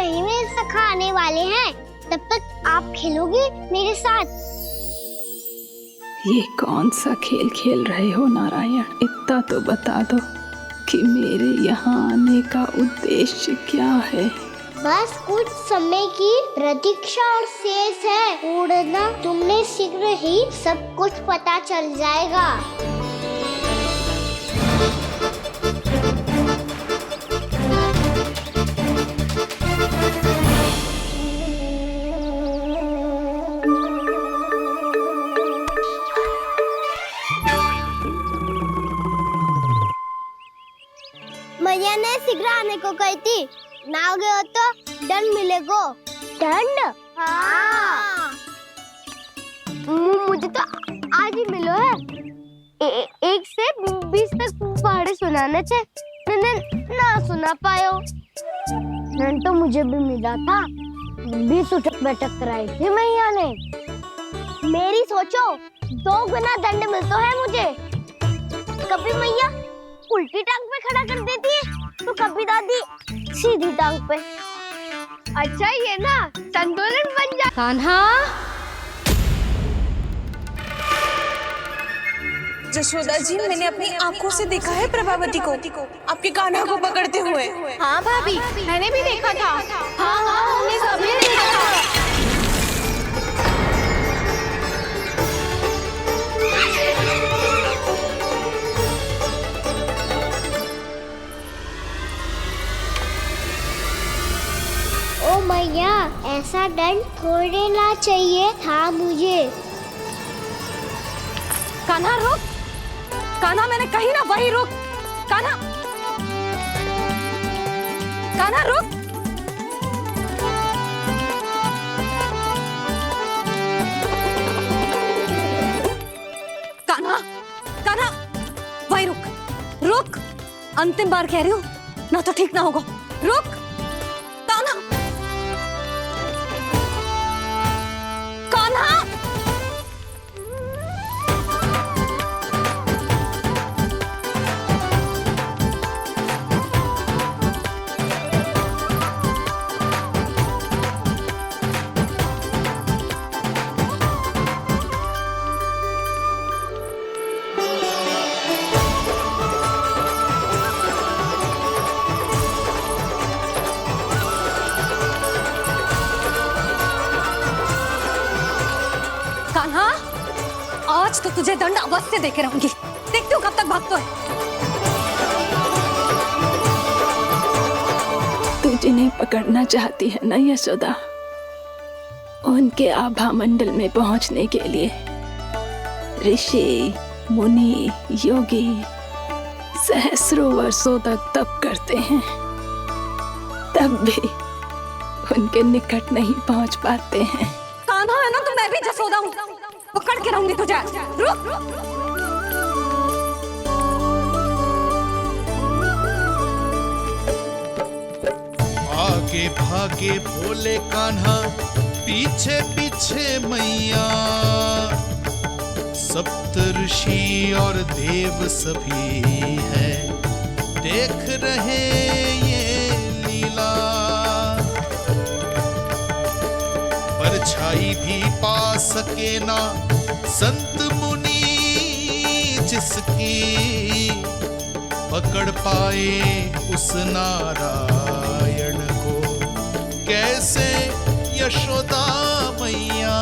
ही मेरे सखा आने वाले हैं, तब तक आप खेलोगे मेरे साथ। ये कौन सा खेल खेल रहे हो नारायण? इतना तो बता दो कि मेरे यहाँ आने का उद्देश्य क्या है? बस कुछ समय की प्रतीक्षा और शेष है। उड़ना तुमने शीघ्र ही सब कुछ पता चल जाएगा। मैया ने शीघ्र आने को कही थी, ना हो गए तो दंड मिलेगा। दंड? हाँ। मुझे तो आज ही मिलो है। 1 से 20 तक पहाड़े सुनाने थे, मैंने ना सुना पायो। दंड तो मुझे भी मिला था, 20 उठक बैठक कराई थी मैया ने। मेरी सोचो, 2 गुना दंड मिलता है मुझे। कभी मैया उल्टी टांग पे खड़ा कर देती है, तो कभी दादी सीधी टांग पे। अच्छा ये ना संतुलन बन जा। कान्हा, जशोदा जी, मैंने अपनी आंखों से देखा है प्रभावती को आपके कान्हा को पकड़ते हुए। हाँ भाभी, मैंने भी देखा था। हाँ हाँ, हमने सभी देखा था। ओ मैया, ऐसा दंड थोड़े ना चाहिए था मुझे। कान्हा रुक, कान्हा मैंने कही ना वही रुक। कान्हा, कान्हा रुक। कान्हा, कान्हा वही रुक, रुक। अंतिम बार कह रही हूँ, ना तो ठीक ना होगा। रुक कान्हा, कान्हा। कान्हा, आज तो तुझे दंड अवश्य देके रहूंगी। देखती हूँ कब तक भागता है। तू जिन्हें पकड़ना चाहती है ना यशोदा, उनके आभा मंडल में पहुंचने के लिए ऋषि, मुनि, योगी सहस्रों वर्षों तक तप करते हैं, तब भी उनके निकट नहीं पहुंच पाते हैं। कान्हा है ना, तो मैं भी जसोदा हूँ, पकड़ के रहूंगी तुझे। रुक। आगे भागे भोले कान्हा, पीछे पीछे मैया। सप्तऋषि और देव सभी हैं, देख रहे ये लीला। परछाई भी पा सके ना संत मुनि जिसकी, पकड़ पाए उस नारायण को कैसे यशोदा मैया।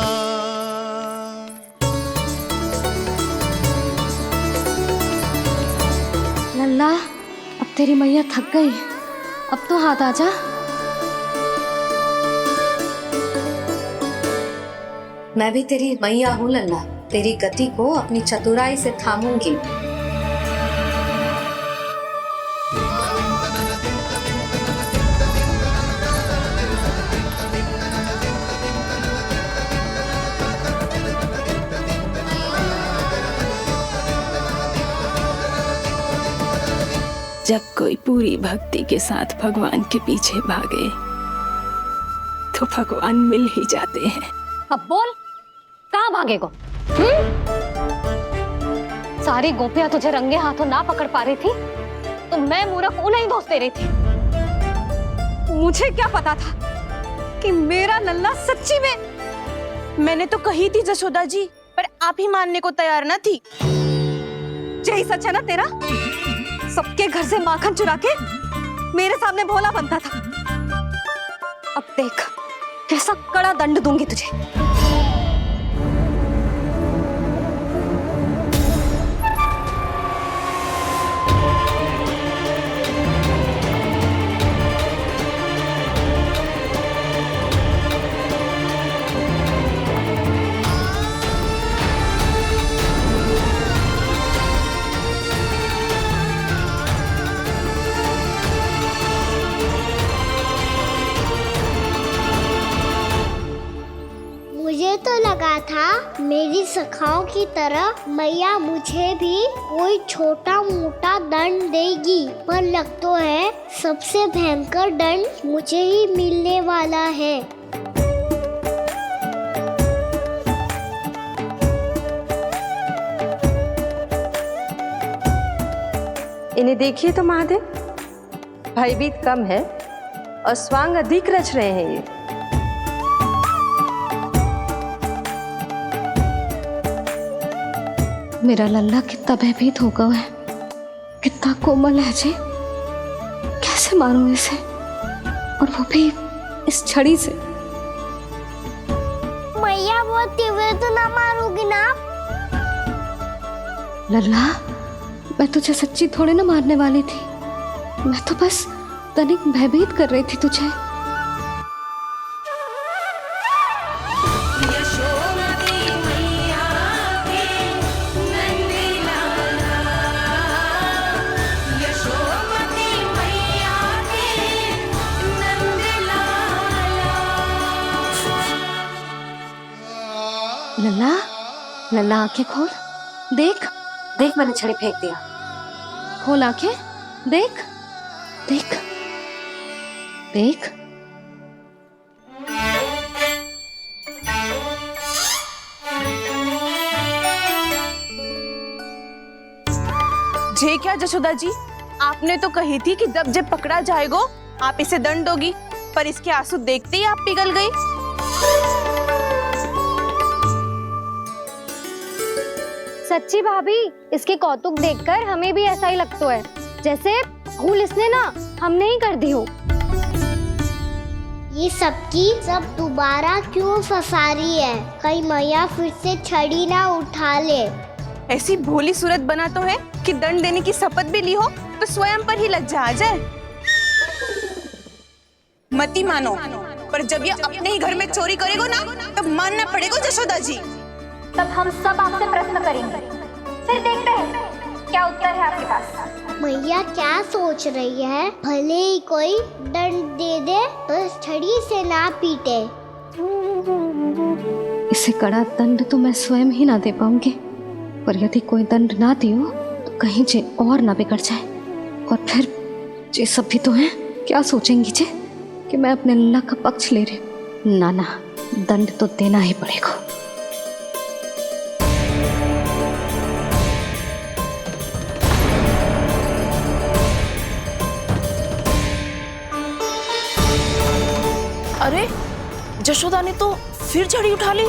लल्ला, अब तेरी मैया थक गई, अब तो हाथ आजा। मैं भी तेरी मैया हूँ लल्ला। तेरी गति को अपनी चतुराई से थामूंगी। जब कोई पूरी भक्ति के साथ भगवान के पीछे भागे तो भगवान मिल ही जाते हैं। अब बोल, कहाँ भागेगो? सारी गोपियां तुझे रंगे हाथों ना पकड़ पा रही थी तो मैं मूर्ख उन्हें ही दोष दे रही थी। मुझे क्या पता था कि मेरा लल्ला सच्ची में। मैंने तो कही थी जशोदा जी, पर आप ही मानने को तैयार न थी। यही सच है ना तेरा? सबके घर से माखन चुरा के मेरे सामने भोला बनता था। अब देख कैसा कड़ा दंड दूंगी तुझे। मुझे तो लगा था मेरी सखाओं की तरह मैया मुझे भी कोई छोटा मोटा दंड देगी, पर लग तो है सबसे भयंकर दंड मुझे ही मिलने वाला है। इन्हें देखिए तो महादेव, भयभीत कम है और स्वांग अधिक रच रहे हैं ये। मेरा लल्ला कितना भयभीत होगा है, कितना कोमल है जी। कैसे मारूं इसे, और वो भी इस छड़ी से। मैया बहुत तीव्र तो ना मारोगी ना? लल्ला, मैं तुझे सच्ची थोड़े ना मारने वाली थी। मैं तो बस तनिक भयभीत कर रही थी तुझे। लल्ला, लल्ला आंखें खोल, देख देख मैंने छड़ी फेंक दिया। खोल आंखें, देख देख देख। जे क्या जशोदा जी, आपने तो कही थी कि जब पकड़ा जाएगा आप इसे दंड दोगी, पर इसके आंसू देखते ही आप पिघल गई। सच्ची भाभी, इसके कौतुक देखकर हमें भी ऐसा ही लगता है जैसे भूल इसने ना हमने ही कर दी हो। ये सब दोबारा क्यों फंसा रही है? कहीं मैया फिर से छड़ी ना उठा ले। ऐसी भोली सूरत बना तो है कि दंड देने की शपथ भी ली हो तो स्वयं पर ही लज्जा आ जाए। मती मानो, पर जब ये अपने ही घर में चोरी करेगो ना तब मानना पड़ेगा जशोदा जी। तब हम सब आपसे प्रश्न करेंगे, फिर देखते हैं क्या उत्तर है आपके पास। मैया क्या सोच रही है? भले ही कोई दंड दे दे, बस छड़ी से ना पीटे। इसे कड़ा दंड तो मैं स्वयं ही ना दे पाऊंगी, पर यदि कोई दंड ना दियो तो कहीं जे और ना बिगड़ जाए। और फिर जे सब भी तो हैं, क्या सोचेंगी जे कि मैं अपने लल्ला का पक्ष ले रही हूँ। ना ना, दंड तो देना ही पड़ेगा। अरे जशोदा ने तो फिर छड़ी उठा ली।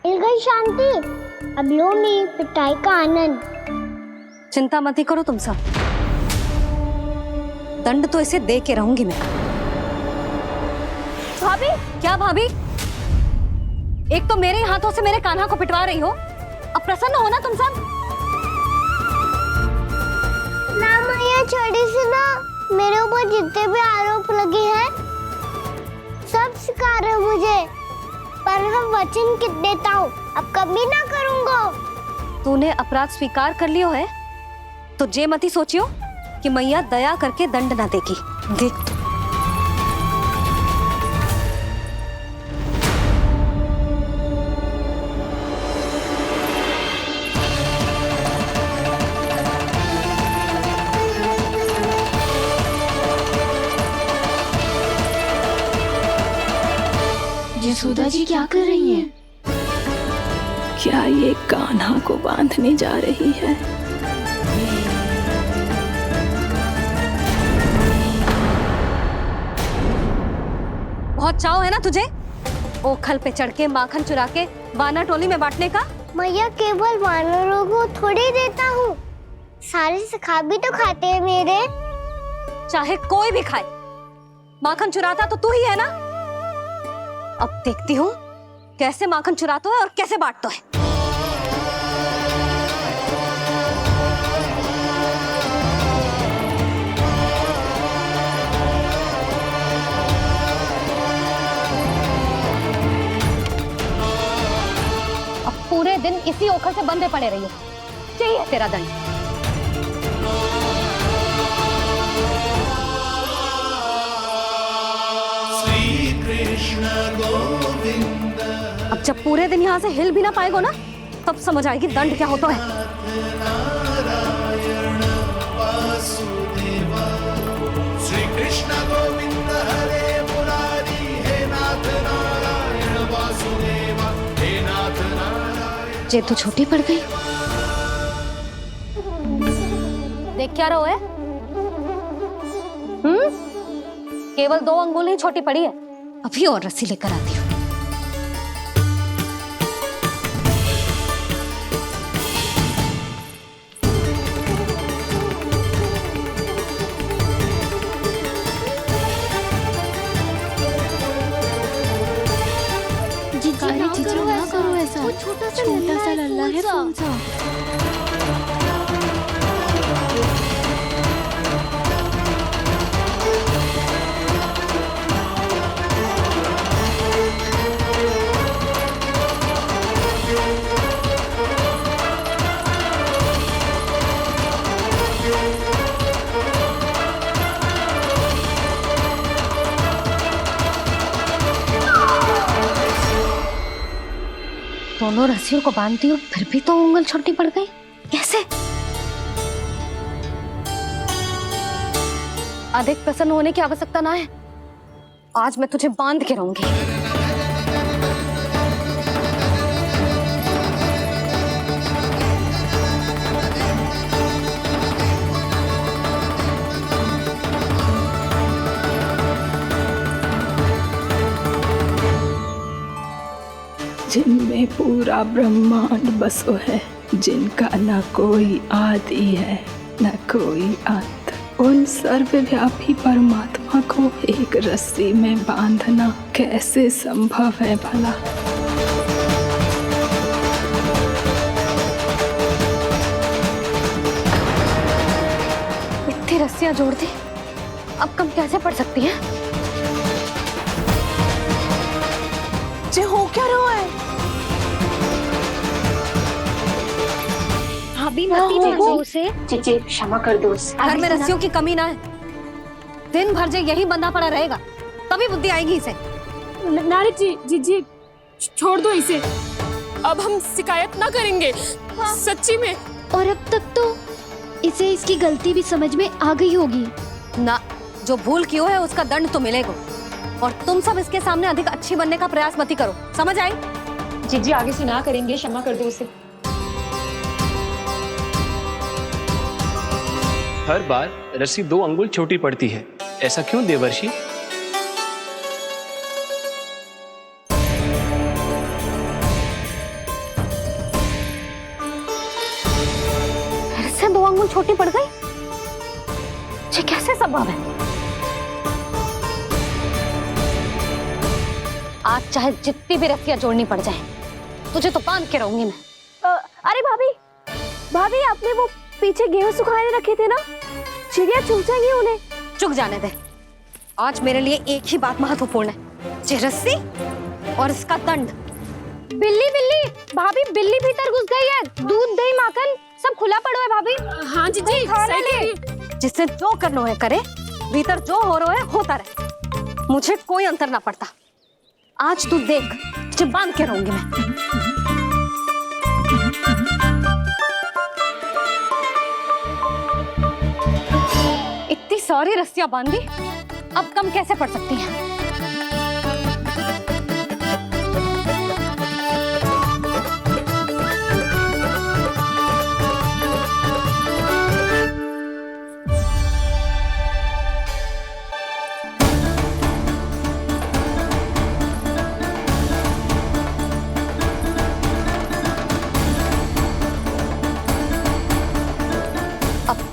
मिल गई शांति, अब लो मेरी पिटाई का आनंद। चिंता मत ही करो तुम सब, दंड तो इसे दे के रहूंगी मैं। भाभी, क्या भाभी? एक तो मेरे हाथों से मेरे कान्हा को पिटवा रही हो, अब प्रसन्न हो ना तुम सब? ना मैया छोड़ी सी ना, मेरे ऊपर जितने भी आरोप लगे हैं सब स्वीकार है मुझे, पर मैं वचन देता हूँ अब कभी ना करूँगा। तूने अपराध स्वीकार कर लियो है तो जे मती सोचियो कि मैया दया करके दंड ना देगी। देख यशोदा जी क्या कर रही हैं? क्या ये कान्हा को बांधने जा रही है? बहुत चाव है ना तुझे ओखल पे चढ़ के माखन चुरा के वानर टोली में बांटने का? मैया केवल वानरों को थोड़ी देता हूँ, सारे सखा भी तो खाते हैं मेरे। चाहे कोई भी खाए, माखन चुराता तो तू ही है ना। अब देखती हूँ कैसे माखन चुराता है और कैसे बांटता है। अब पूरे दिन इसी ओखल से बंधे पड़े रहिए, चाहिए तेरा दंड। अब जब पूरे दिन यहाँ से हिल भी ना पाएगो ना, तब समझ आएगी दंड क्या होता है। श्री कृष्ण गोविंद हरे मुरारी, हे नाथ नारायण वासुदेव, हे नाथ नारायण। जे तू छोटी पड़ गई, देख क्या रहो है? केवल 2 अंगुल ही छोटी पड़ी है, अभी और रस्सी लेकर आती हूँ। करो ऐसा, छोटा सा लल्ला है कौन सा? दोनों रस्सियों को बांधती हूँ फिर भी तो उंगल छोटी पड़ गई, कैसे? अधिक प्रसन्न होने की आवश्यकता ना है, आज मैं तुझे बांध के रहूंगी। जिनमें पूरा ब्रह्मांड बसो है, जिनका न कोई आदि है न कोई अंत, उन सर्वव्यापी परमात्मा को एक रस्सी में बांधना कैसे संभव है भला? इतनी रस्सियां जोड़ दी, अब कम कैसे पड़ सकती हैं? जे हो क्या रहा है? भाभी मत उसे, चीची क्षमा कर दो उसे। घर में रस्सियों की कमी ना है, दिन भर जो यही बंधा पड़ा रहेगा तभी बुद्धि आएगी इसे। नारद जी छोड़ दो इसे, अब हम शिकायत ना करेंगे। सच्ची में। और अब तक तो इसे इसकी गलती भी समझ में आ गई होगी ना। जो भूल की है उसका दंड तो मिलेगा, और तुम सब इसके सामने अधिक अच्छी बनने का प्रयास मत करो, समझ आई? जी आगे से ना करेंगे, क्षमा कर दो उसे। हर बार रस्सी 2 अंगुल छोटी पड़ती है, ऐसा क्यों देवर्षि? फिर से 2 अंगुल छोटी पड़ गई, ये कैसे संभव है? आज चाहे जितनी भी रस्सियां जोड़नी पड़ जाए, तुझे तो बांध के रहूंगी मैं। अरे भाभी, भाभी आपने वो पीछे गेहूं सुखाने रखे थे ना, चिड़िया चुग जाएंगी उन्हें। चुग जाने दे। आज मेरे लिए एक ही बात महत्वपूर्ण है, ये रस्सी और इसका दंड। बिल्ली बिल्ली, भाभी बिल्ली भीतर घुस गई है। दूध दही माखन सब खुला पड़ो है भाभी। हाँ जी जी, सही। जिससे जो करना है करे, भीतर जो हो रहा है होता रहे, मुझे कोई अंतर ना पड़ता। आज तू देख, तुझे बांध के रहूंगी मैं। इतनी सारी रस्सियां बांधी, अब कम कैसे पड़ सकती हैं?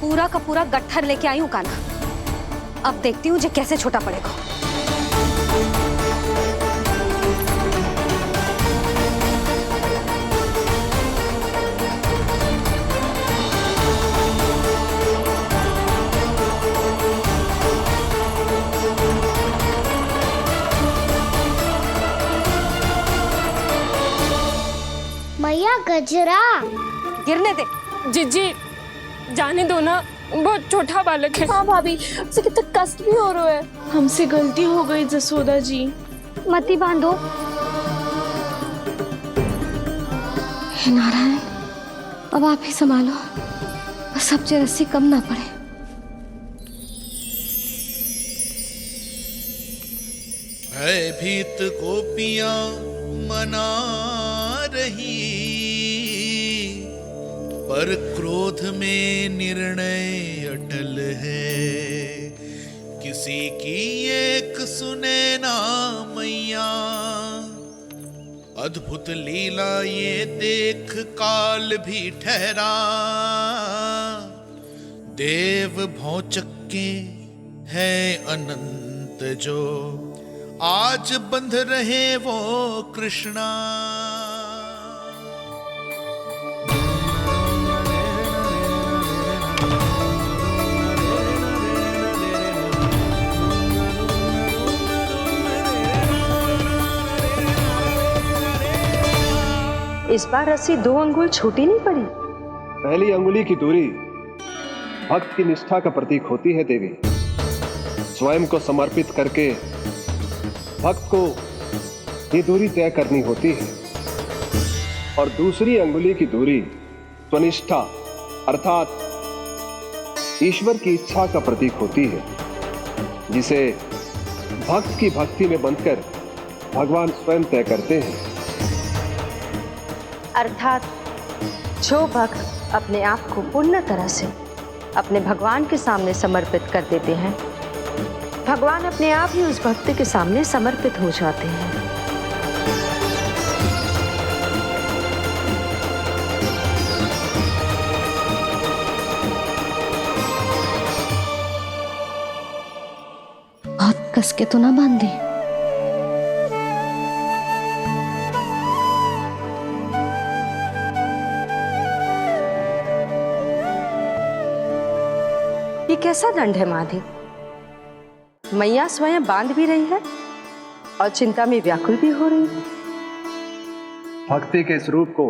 पूरा का पूरा गट्ठर लेके आई हूँ कान्हा। अब देखती हूँ जो कैसे छोटा पड़ेगा। मैया गजरा गिरने दे। जीजी जाने दो ना, बहुत छोटा बालक है। हाँ भाभी, उसे कितना कष्ट भी हो रहा है। हमसे गलती हो गई जसोदा जी। मती बांधो। हे नारायण, अब आप ही संभालो, बस अब जो रस्सी कम ना पड़े। भयभीत गोपियां मना रही, पर क्रोध में निर्णय अटल है। किसी की एक सुने ना मैया, अद्भुत लीला ये देख काल भी ठहरा। देव भौचक्के है अनंत जो, आज बंध रहे वो कृष्णा। इस बार रस्सी 2 अंगुल छोटी नहीं पड़ी। पहली अंगुली की दूरी भक्त की निष्ठा का प्रतीक होती है देवी। स्वयं को समर्पित करके भक्त को ये दूरी तय करनी होती है। और दूसरी अंगुली की दूरी स्वनिष्ठा अर्थात ईश्वर की इच्छा का प्रतीक होती है, जिसे भक्त की भक्ति में बंधकर भगवान स्वयं तय करते हैं। अर्थात जो भक्त अपने आप को पूर्ण तरह से अपने भगवान के सामने समर्पित कर देते हैं, भगवान अपने आप ही उस भक्त के सामने समर्पित हो जाते हैं। बहुत कस के तो ना बांधी। ये कैसा दंड है माधी? मैया स्वयं बांध भी रही है और चिंता में व्याकुल भी हो रही है। भक्ति के स्वरूप को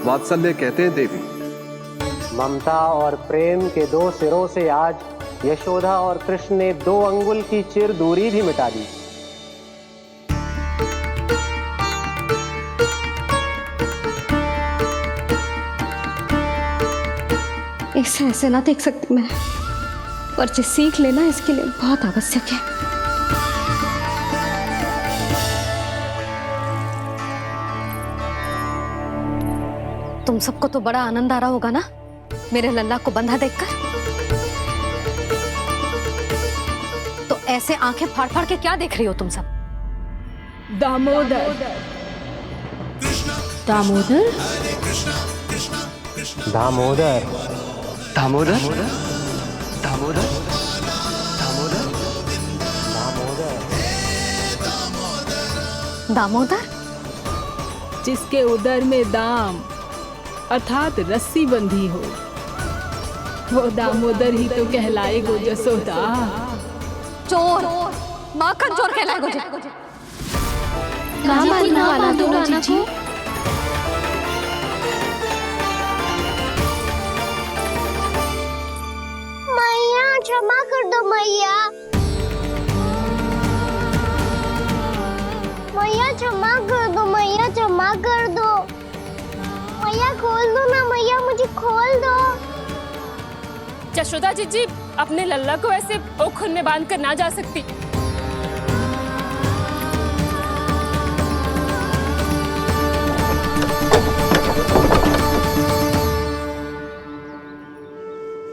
वात्सल्य कहते हैं देवी। ममता और प्रेम के 2 सिरों से आज यशोदा और कृष्ण ने 2 अंगुल की चिर दूरी भी मिटा दी। ऐसे ऐसे ना देख सकती मैं, पर जो सीख लेना इसके लिए बहुत आवश्यक है। तुम सबको तो बड़ा आनंद आ रहा होगा ना मेरे लल्ला को बंधा देखकर। तो ऐसे आंखें फाड़ फाड़ के क्या देख रही हो तुम सब? दामोदर। दामोदर? दामोदर। दामोदर? दामोदर? दामोदर? जिसके उदर में दाम अर्थात रस्सी बंधी हो। वो दामोदर ही तो कहलाए गो जसोदा। चोर, माखन चोर कहलाए गो। ना दोनों जी। मैया क्षमा कर दो मैया। मैया क्षमा कर दो, मैया क्षमा कर दो। मैया खोल दो ना मैया, मुझे खोल दो। जशोदा जी अपने लल्ला को ऐसे ओखुन में बांध कर ना जा सकती।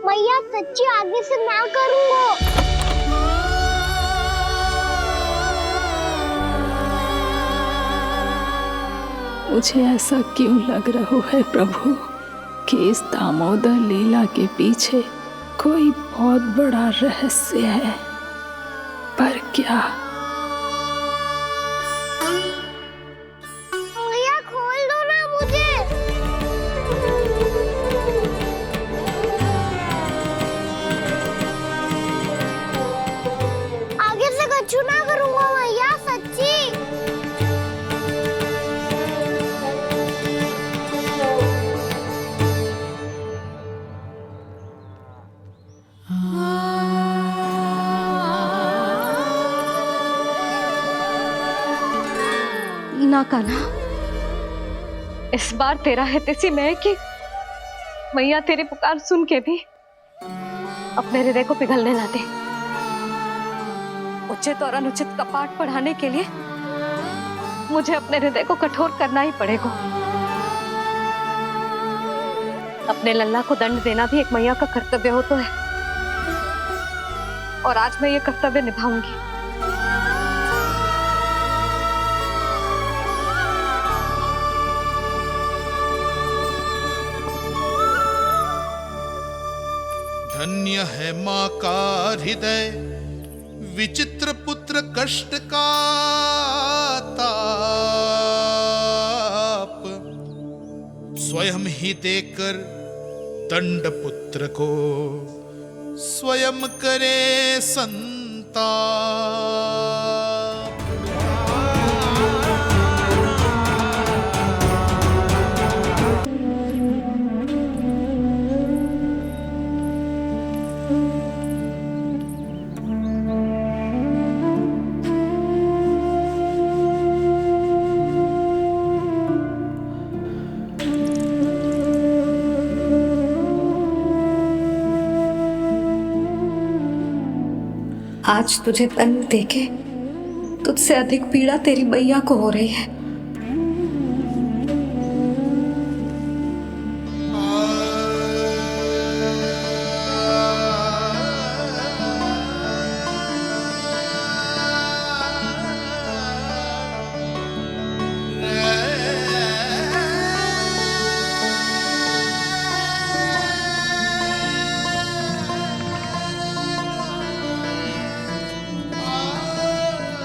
मैया सच्ची आगे से ना करूंगा। मुझे ऐसा क्यों लग रहा है प्रभु कि इस दामोदर लीला के पीछे कोई बहुत बड़ा रहस्य है, पर क्या? मैया खोल दो ना मुझे। आगे से कछु ना करूंगा मैया, सच्ची। ना कान्हा, इस बार तेरा हित इसी में है कि मैया तेरी पुकार सुन के भी अपने हृदय को पिघलने ना दे। उचित और अनुचित का पाठ पढ़ाने के लिए मुझे अपने हृदय को कठोर करना ही पड़ेगा। अपने लल्ला को दंड देना भी एक मैया का कर्तव्य हो तो है, और आज मैं ये कर्तव्य निभाऊंगी। धन्य है माँ का हृदय, विचित्र पुत्र कष्ट का ताप, स्वयं ही देकर दंड पुत्र को स्वयं करे संताप। आज तुझे दंड देके तुझसे अधिक पीड़ा तेरी मैया को हो रही है।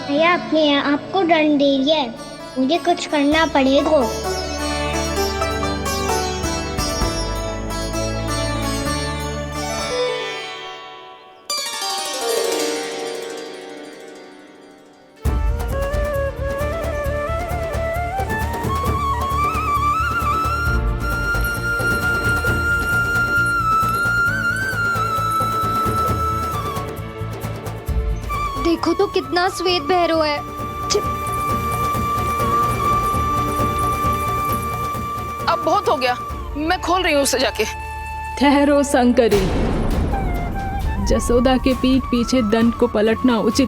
भैया अपने आप को दंड दे रही है, मुझे कुछ करना पड़ेगा। देखो तो कितना श्वेत भैरव है। अब बहुत हो गया, मैं खोल रही हूँ उसे जाके। ठहरो शंकरी, जसोदा के पीठ पीछे दंड को पलटना उचित